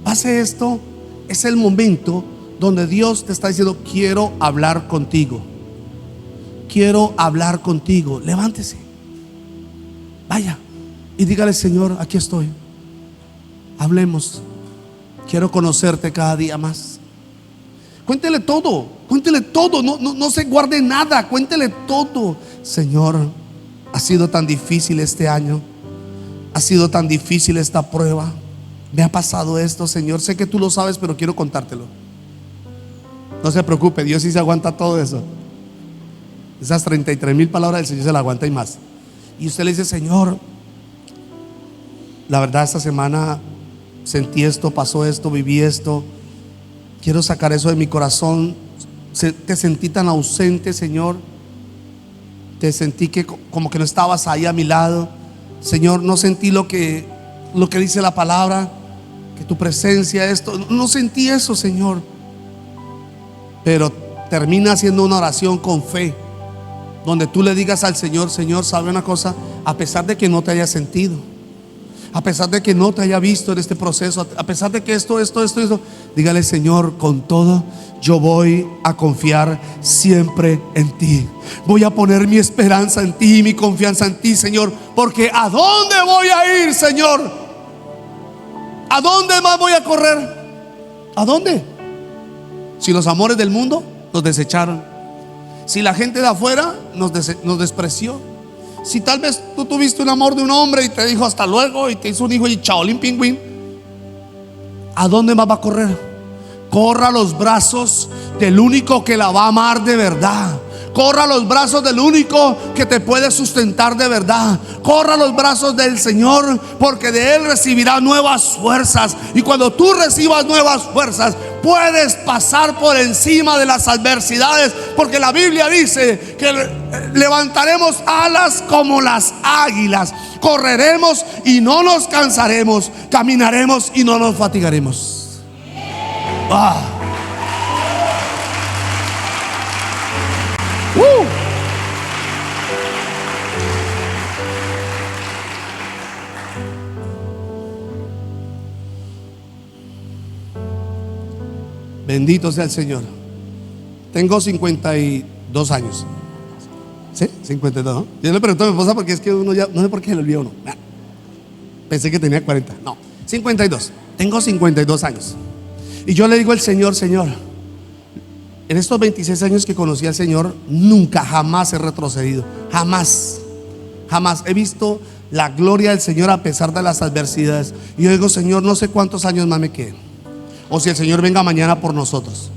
pase esto, es el momento donde Dios te está diciendo: quiero hablar contigo, quiero hablar contigo. Levántese, vaya y dígale: Señor, aquí estoy, hablemos, quiero conocerte cada día más. Cuéntele todo, no se guarde nada, cuéntele todo. Señor, ha sido tan difícil este año, ha sido tan difícil esta prueba, me ha pasado esto, Señor, sé que tú lo sabes, pero quiero contártelo. No se preocupe, Dios sí se aguanta todo eso. Esas 33,000 palabras del Señor se las aguanta y más. Y usted le dice: Señor, la verdad esta semana sentí esto, pasó esto, viví esto, quiero sacar eso de mi corazón. Te sentí tan ausente, Señor. Te sentí que como que no estabas ahí a mi lado, Señor. No sentí lo que dice la palabra, que tu presencia, esto, no sentí eso, Señor. Pero termina haciendo una oración con fe, donde tú le digas al Señor: Señor, ¿sabe una cosa? A pesar de que no te haya sentido, a pesar de que no te haya visto en este proceso, a pesar de que esto, dígale: Señor, con todo yo voy a confiar siempre en ti. Voy a poner mi esperanza en ti, mi confianza en ti, Señor. Porque ¿a dónde voy a ir, Señor? ¿A dónde más voy a correr? ¿A dónde? Si los amores del mundo nos desecharon, si la gente de afuera nos despreció, si tal vez tú tuviste un amor de un hombre y te dijo hasta luego y te hizo un hijo y chaolín pingüín, ¿a dónde más va a correr? Corra a los brazos del único que la va a amar de verdad. Corra a los brazos del único que te puede sustentar de verdad. Corra a los brazos del Señor, porque de Él recibirá nuevas fuerzas. Y cuando tú recibas nuevas fuerzas, puedes pasar por encima de las adversidades, porque la Biblia dice que levantaremos alas como las águilas. Correremos y no nos cansaremos, caminaremos y no nos fatigaremos. Bendito sea el Señor. Tengo 52 años. ¿Sí? 52, ¿no? Yo le pregunto a mi esposa porque es que uno ya, no sé por qué se le olvidó uno. Pensé que tenía 40. No, 52. Tengo 52 años. Y yo le digo al Señor: Señor, en estos 26 años que conocí al Señor, nunca, jamás he retrocedido. Jamás, jamás he visto la gloria del Señor a pesar de las adversidades. Y yo digo: Señor, no sé cuántos años más me queden, o si el Señor venga mañana por nosotros.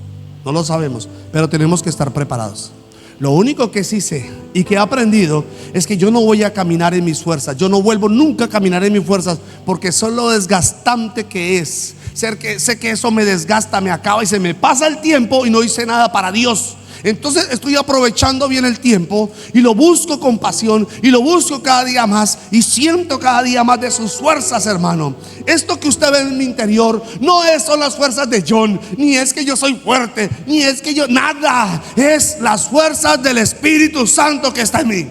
No lo sabemos, pero tenemos que estar preparados. Lo único que sí sé y que he aprendido es que yo no voy a caminar en mis fuerzas. Yo no vuelvo nunca a caminar en mis fuerzas, porque eso es lo desgastante que es. Sé que eso me desgasta, me acaba y se me pasa el tiempo y no hice nada para Dios. Entonces estoy aprovechando bien el tiempo y lo busco con pasión y lo busco cada día más y siento cada día más de sus fuerzas, hermano. Esto que usted ve en mi interior no son las fuerzas de John, ni es que yo soy fuerte, ni es que yo, nada, es las fuerzas del Espíritu Santo que está en mí.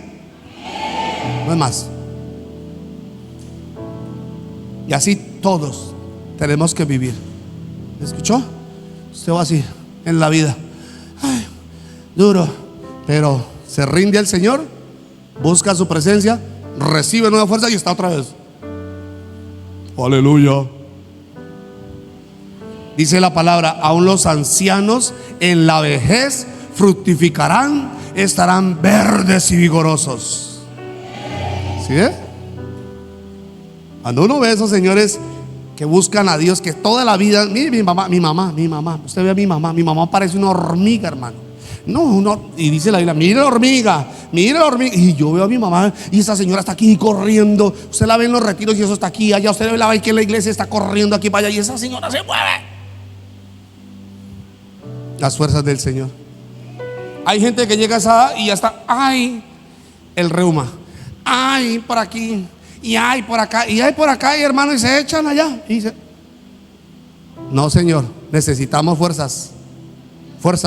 No es más. Y así todos tenemos que vivir. ¿Escuchó? Usted va así en la vida, ay, duro, pero se rinde al Señor, busca su presencia, recibe nueva fuerza y está otra vez. Aleluya. Dice la palabra: aún los ancianos en la vejez fructificarán, estarán verdes y vigorosos. ¿Sí? Cuando uno ve a esos señores que buscan a Dios, que toda la vida, mire mi mamá, usted ve a mi mamá parece una hormiga, hermano. No, y dice la Biblia, mire la hormiga, mire la hormiga. Y yo veo a mi mamá y esa señora está aquí corriendo. Usted la ve en los retiros y eso está aquí, allá. Usted la ve aquí en la iglesia, está corriendo aquí para allá y esa señora se mueve. Las fuerzas del Señor. Hay gente que llega a esa edad y ya está, ay, el reuma, ay, por aquí, y ay, por acá, y ay, por acá, y hermano, y se echan allá. No, Señor, necesitamos fuerzas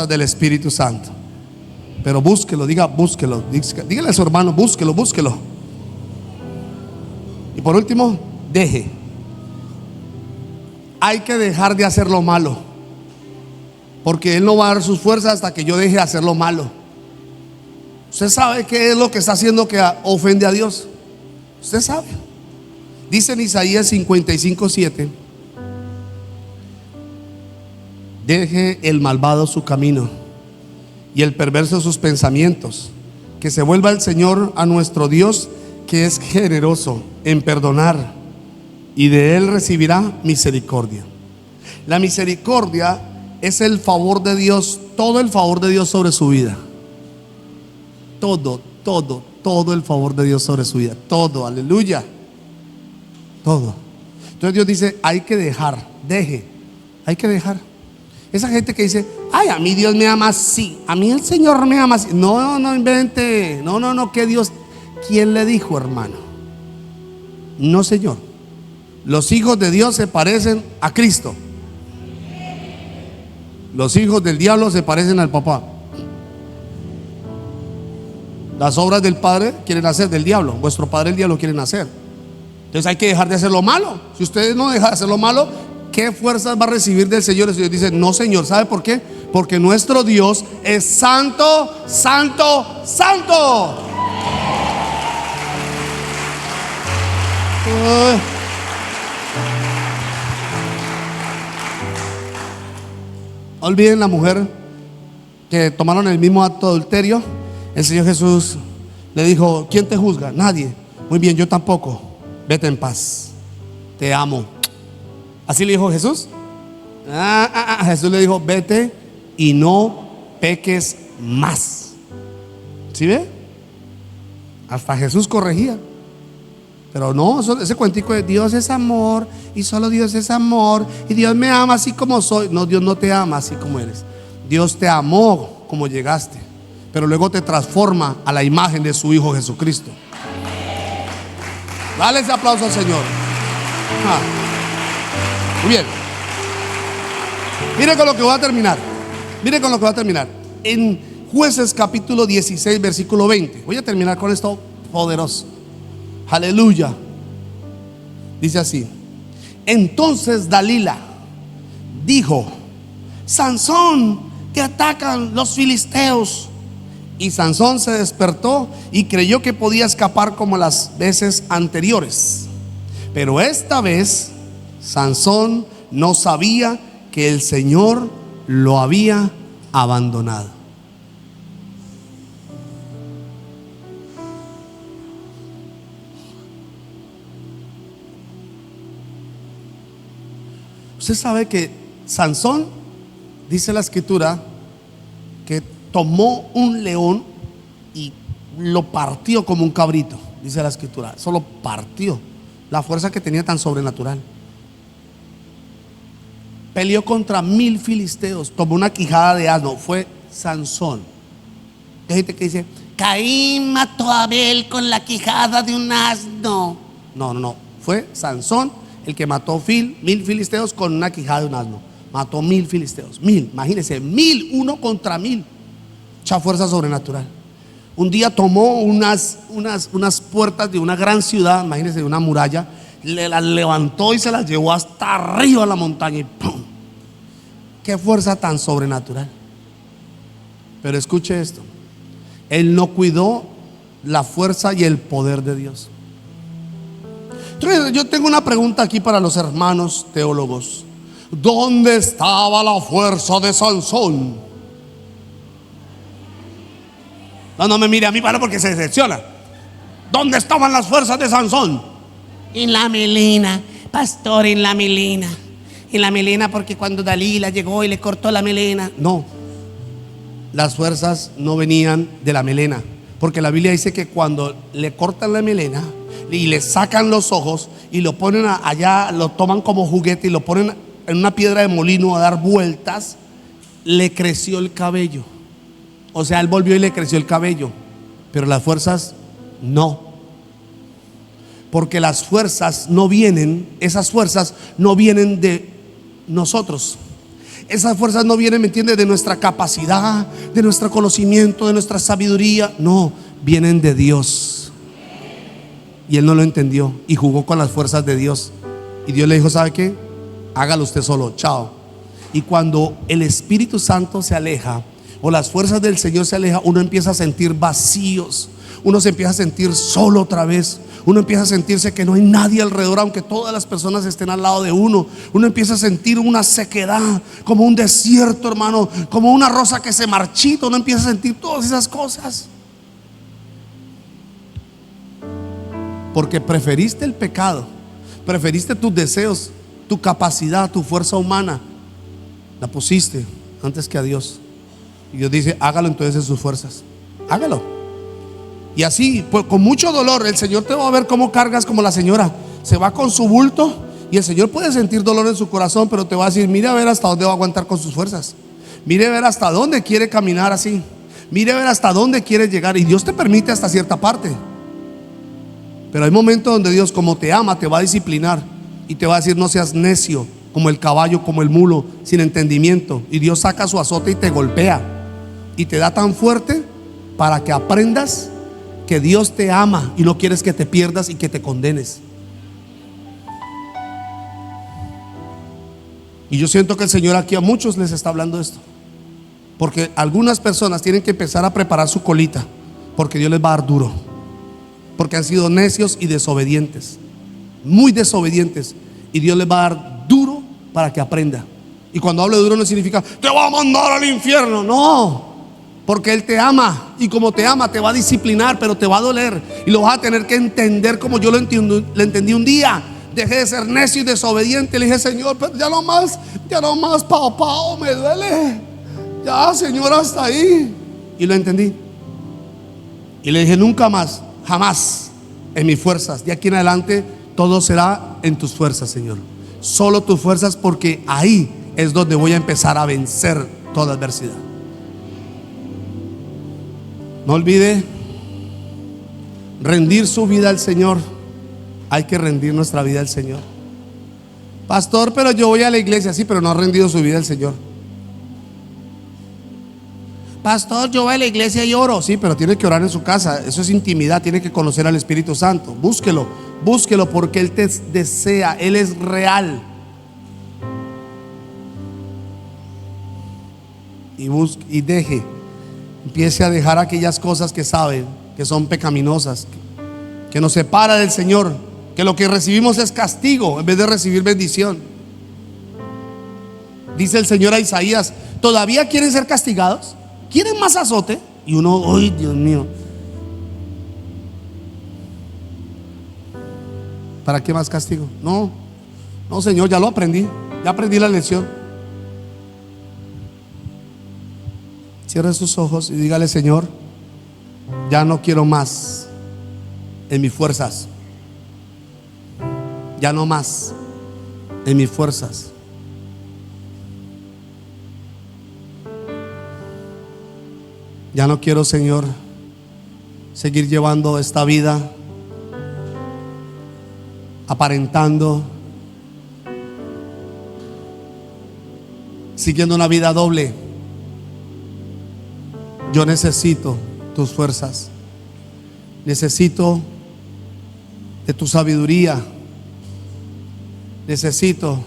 del Espíritu Santo. Pero búsquelo, búsquelo. Dígale a su hermano, búsquelo. Y por último, deje. Hay que dejar de hacer lo malo, porque Él no va a dar sus fuerzas hasta que yo deje de hacer lo malo. Usted sabe qué es lo que está haciendo que ofende a Dios. Usted sabe. Dice en Isaías 55:7: deje el malvado su camino y el perverso sus pensamientos, que se vuelva el Señor a nuestro Dios, que es generoso en perdonar, y de Él recibirá misericordia. La misericordia es el favor de Dios, todo el favor de Dios sobre su vida. Todo el favor de Dios sobre su vida. Todo, aleluya. Todo. Entonces Dios dice, hay que dejar, hay que dejar. Esa gente que dice, ay, a mí Dios me ama así, a mí el Señor me ama así. No invente, no, que Dios, ¿quién le dijo, hermano? No, Señor. Los hijos de Dios se parecen a Cristo. Los hijos del diablo se parecen al papá. Las obras del Padre quieren hacer del diablo. Vuestro padre el diablo quieren hacer. Entonces hay que dejar de hacer lo malo. Si ustedes no dejan de hacer lo malo, ¿qué fuerzas va a recibir del Señor? El Señor dice, no, Señor. ¿Sabe por qué? Porque nuestro Dios es santo, santo, santo. Olviden la mujer que tomaron el mismo acto de adulterio. El Señor Jesús le dijo, ¿quién te juzga? Nadie. Muy bien, yo tampoco. Vete en paz, te amo. Así le dijo Jesús. Jesús le dijo, vete y no peques más. ¿Sí ve? Hasta Jesús corregía. Pero no, ese cuentico de Dios es amor y solo Dios es amor y Dios me ama así como soy. No, Dios no te ama así como eres. Dios te amó como llegaste, pero luego te transforma a la imagen de su Hijo Jesucristo. Dale ese aplauso al Señor. Muy bien. Mire con lo que voy a terminar. En Jueces capítulo 16 versículo 20. Voy a terminar con esto poderoso. Aleluya. Dice así: entonces Dalila dijo, Sansón, te atacan los filisteos. Y Sansón se despertó y creyó que podía escapar como las veces anteriores. Pero esta vez Sansón no sabía que el Señor lo había abandonado. Usted sabe que Sansón, dice la escritura, que tomó un león y lo partió como un cabrito. Dice la escritura, eso lo partió. La fuerza que tenía tan sobrenatural. Peleó contra 1000 filisteos, tomó una quijada de asno. Fue Sansón. Hay gente que dice, Caín mató a Abel con la quijada de un asno. No, fue Sansón el que mató 1000 filisteos con una quijada de un asno. Mató 1000 filisteos, 1000, imagínense, 1000, uno contra 1000. Mucha fuerza sobrenatural. Un día tomó unas puertas de una gran ciudad, imagínense, de una muralla, las levantó y se las llevó hasta arriba a la montaña y ¡pum! Qué fuerza tan sobrenatural. Pero escuche esto, él no cuidó la fuerza y el poder de Dios. Entonces, yo tengo una pregunta aquí para los hermanos teólogos. ¿Dónde estaba la fuerza de Sansón? No me mire a mí, para, porque se decepciona. ¿Dónde estaban las fuerzas de Sansón? En la melena, pastor, en la melena. En la melena, porque cuando Dalila llegó y le cortó la melena. No. Las fuerzas no venían de la melena, porque la Biblia dice que cuando le cortan la melena y le sacan los ojos y lo ponen allá, lo toman como juguete y lo ponen en una piedra de molino a dar vueltas, le creció el cabello. O sea, él volvió y le creció el cabello. Pero las fuerzas no. Porque las fuerzas no vienen, esas fuerzas no vienen de nosotros. Esas fuerzas no vienen, ¿me entiendes?, de nuestra capacidad, de nuestro conocimiento, de nuestra sabiduría. No, vienen de Dios. Y él no lo entendió y jugó con las fuerzas de Dios. Y Dios le dijo: ¿sabe qué? Hágalo usted solo, chao. Y cuando el Espíritu Santo se aleja, o las fuerzas del Señor se alejan, uno empieza a sentir vacíos. Uno se empieza a sentir solo otra vez. Uno empieza a sentirse que no hay nadie alrededor, aunque todas las personas estén al lado de uno. Uno empieza a sentir una sequedad, como un desierto, hermano, como una rosa que se marchita. Uno empieza a sentir todas esas cosas, porque preferiste el pecado, preferiste tus deseos, tu capacidad, tu fuerza humana, la pusiste antes que a Dios. Y Dios dice: hágalo entonces en sus fuerzas, hágalo. Y así, pues, con mucho dolor, el Señor te va a ver cómo cargas como la señora. Se va con su bulto y el Señor puede sentir dolor en su corazón, pero te va a decir: mire a ver hasta dónde va a aguantar con sus fuerzas. Mire a ver hasta dónde quiere caminar así. Mire a ver hasta dónde quiere llegar. Y Dios te permite hasta cierta parte. Pero hay momentos donde Dios, como te ama, te va a disciplinar y te va a decir: no seas necio, como el caballo, como el mulo, sin entendimiento. Y Dios saca su azote y te golpea y te da tan fuerte para que aprendas que Dios te ama y no quieres que te pierdas y que te condenes. Y yo siento que el Señor aquí a muchos les está hablando esto, porque algunas personas tienen que empezar a preparar su colita, porque Dios les va a dar duro, porque han sido necios y desobedientes, muy desobedientes, y Dios les va a dar duro para que aprenda. Y cuando hablo de duro no significa te va a mandar al infierno, no. Porque Él te ama, y como te ama te va a disciplinar, pero te va a doler y lo vas a tener que entender como yo lo entendí un día. Dejé de ser necio y desobediente. Le dije: Señor, pero ya no más, papá, me duele. Ya, Señor, hasta ahí. Y lo entendí. Y le dije: nunca más, jamás en mis fuerzas. De aquí en adelante todo será en tus fuerzas, Señor. Solo tus fuerzas, porque ahí es donde voy a empezar a vencer toda adversidad. No olvide rendir su vida al Señor. Hay que rendir nuestra vida al Señor. Pastor, pero yo voy a la iglesia. Sí, pero no ha rendido su vida al Señor. Pastor, yo voy a la iglesia y oro. Sí, pero tiene que orar en su casa. Eso es intimidad. Tiene que conocer al Espíritu Santo. Búsquelo, búsquelo, porque Él te desea. Él es real. Y deje, empiece a dejar aquellas cosas que saben que son pecaminosas, que nos separa del Señor, que lo que recibimos es castigo en vez de recibir bendición. Dice el Señor a Isaías: ¿todavía quieren ser castigados? ¿Quieren más azote? Y uno: ¡ay, Dios mío! ¿Para qué más castigo? No, no, Señor, ya lo aprendí. Ya aprendí la lección. Cierre sus ojos y dígale: Señor, ya no quiero más en mis fuerzas. Ya no más en mis fuerzas. Ya no quiero, Señor, seguir llevando esta vida aparentando, siguiendo una vida doble. Yo necesito tus fuerzas. Necesito de tu sabiduría. Necesito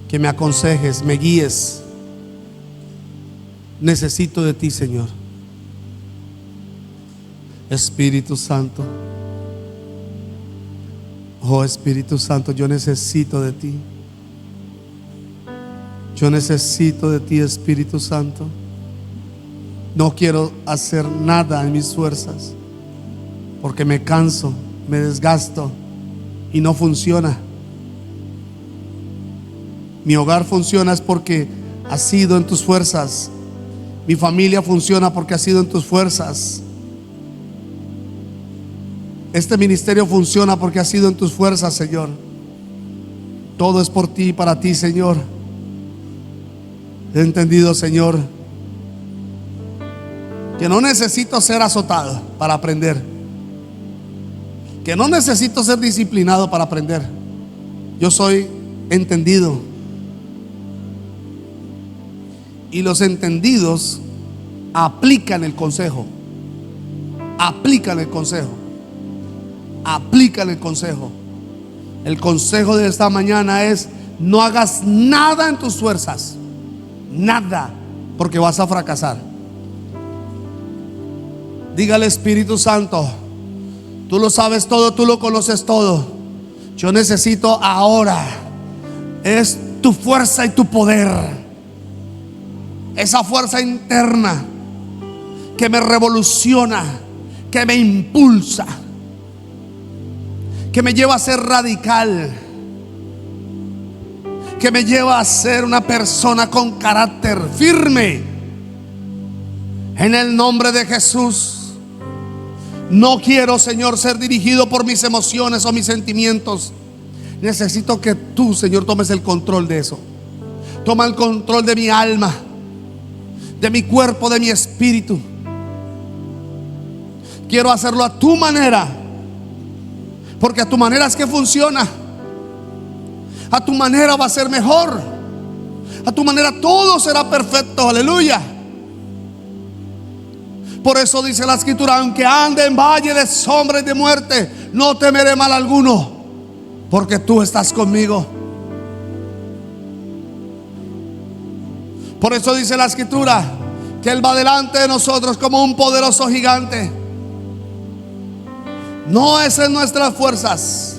que me aconsejes, me guíes. Necesito de ti, Señor. Espíritu Santo. Oh, Espíritu Santo, yo necesito de ti. Yo necesito de ti, Espíritu Santo. No quiero hacer nada en mis fuerzas, porque me canso, me desgasto y no funciona. Mi hogar funciona es porque ha sido en tus fuerzas Mi familia funciona porque ha sido en tus fuerzas. Este ministerio funciona porque ha sido en tus fuerzas, Señor. Todo es por ti y para ti, Señor. He entendido, Señor, que no necesito ser azotado para aprender, que no necesito ser disciplinado para aprender. Yo soy entendido, y los entendidos aplican el consejo. Aplican el consejo. Aplican el consejo. El consejo de esta mañana es: no hagas nada en tus fuerzas. Nada, porque vas a fracasar. Dígale: Espíritu Santo, tú lo sabes todo, tú lo conoces todo. Yo necesito ahora es tu fuerza y tu poder. Esa fuerza interna que me revoluciona, que me impulsa, que me lleva a ser radical, que me lleva a ser una persona con carácter firme. En el nombre de Jesús. No quiero, Señor, ser dirigido por mis emociones o mis sentimientos. Necesito que tú, Señor, tomes el control de eso. Toma el control de mi alma, de mi cuerpo, de mi espíritu. Quiero hacerlo a tu manera, porque a tu manera es que funciona. A tu manera va a ser mejor. A tu manera todo será perfecto. Aleluya. Por eso dice la Escritura: aunque ande en valle de sombra y de muerte, no temeré mal alguno, porque tú estás conmigo. Por eso dice la Escritura que Él va delante de nosotros como un poderoso gigante. No es en nuestras fuerzas,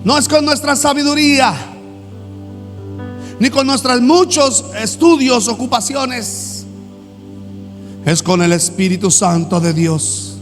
no es con nuestra sabiduría, ni con nuestros muchos estudios, ocupaciones. Es con el Espíritu Santo de Dios.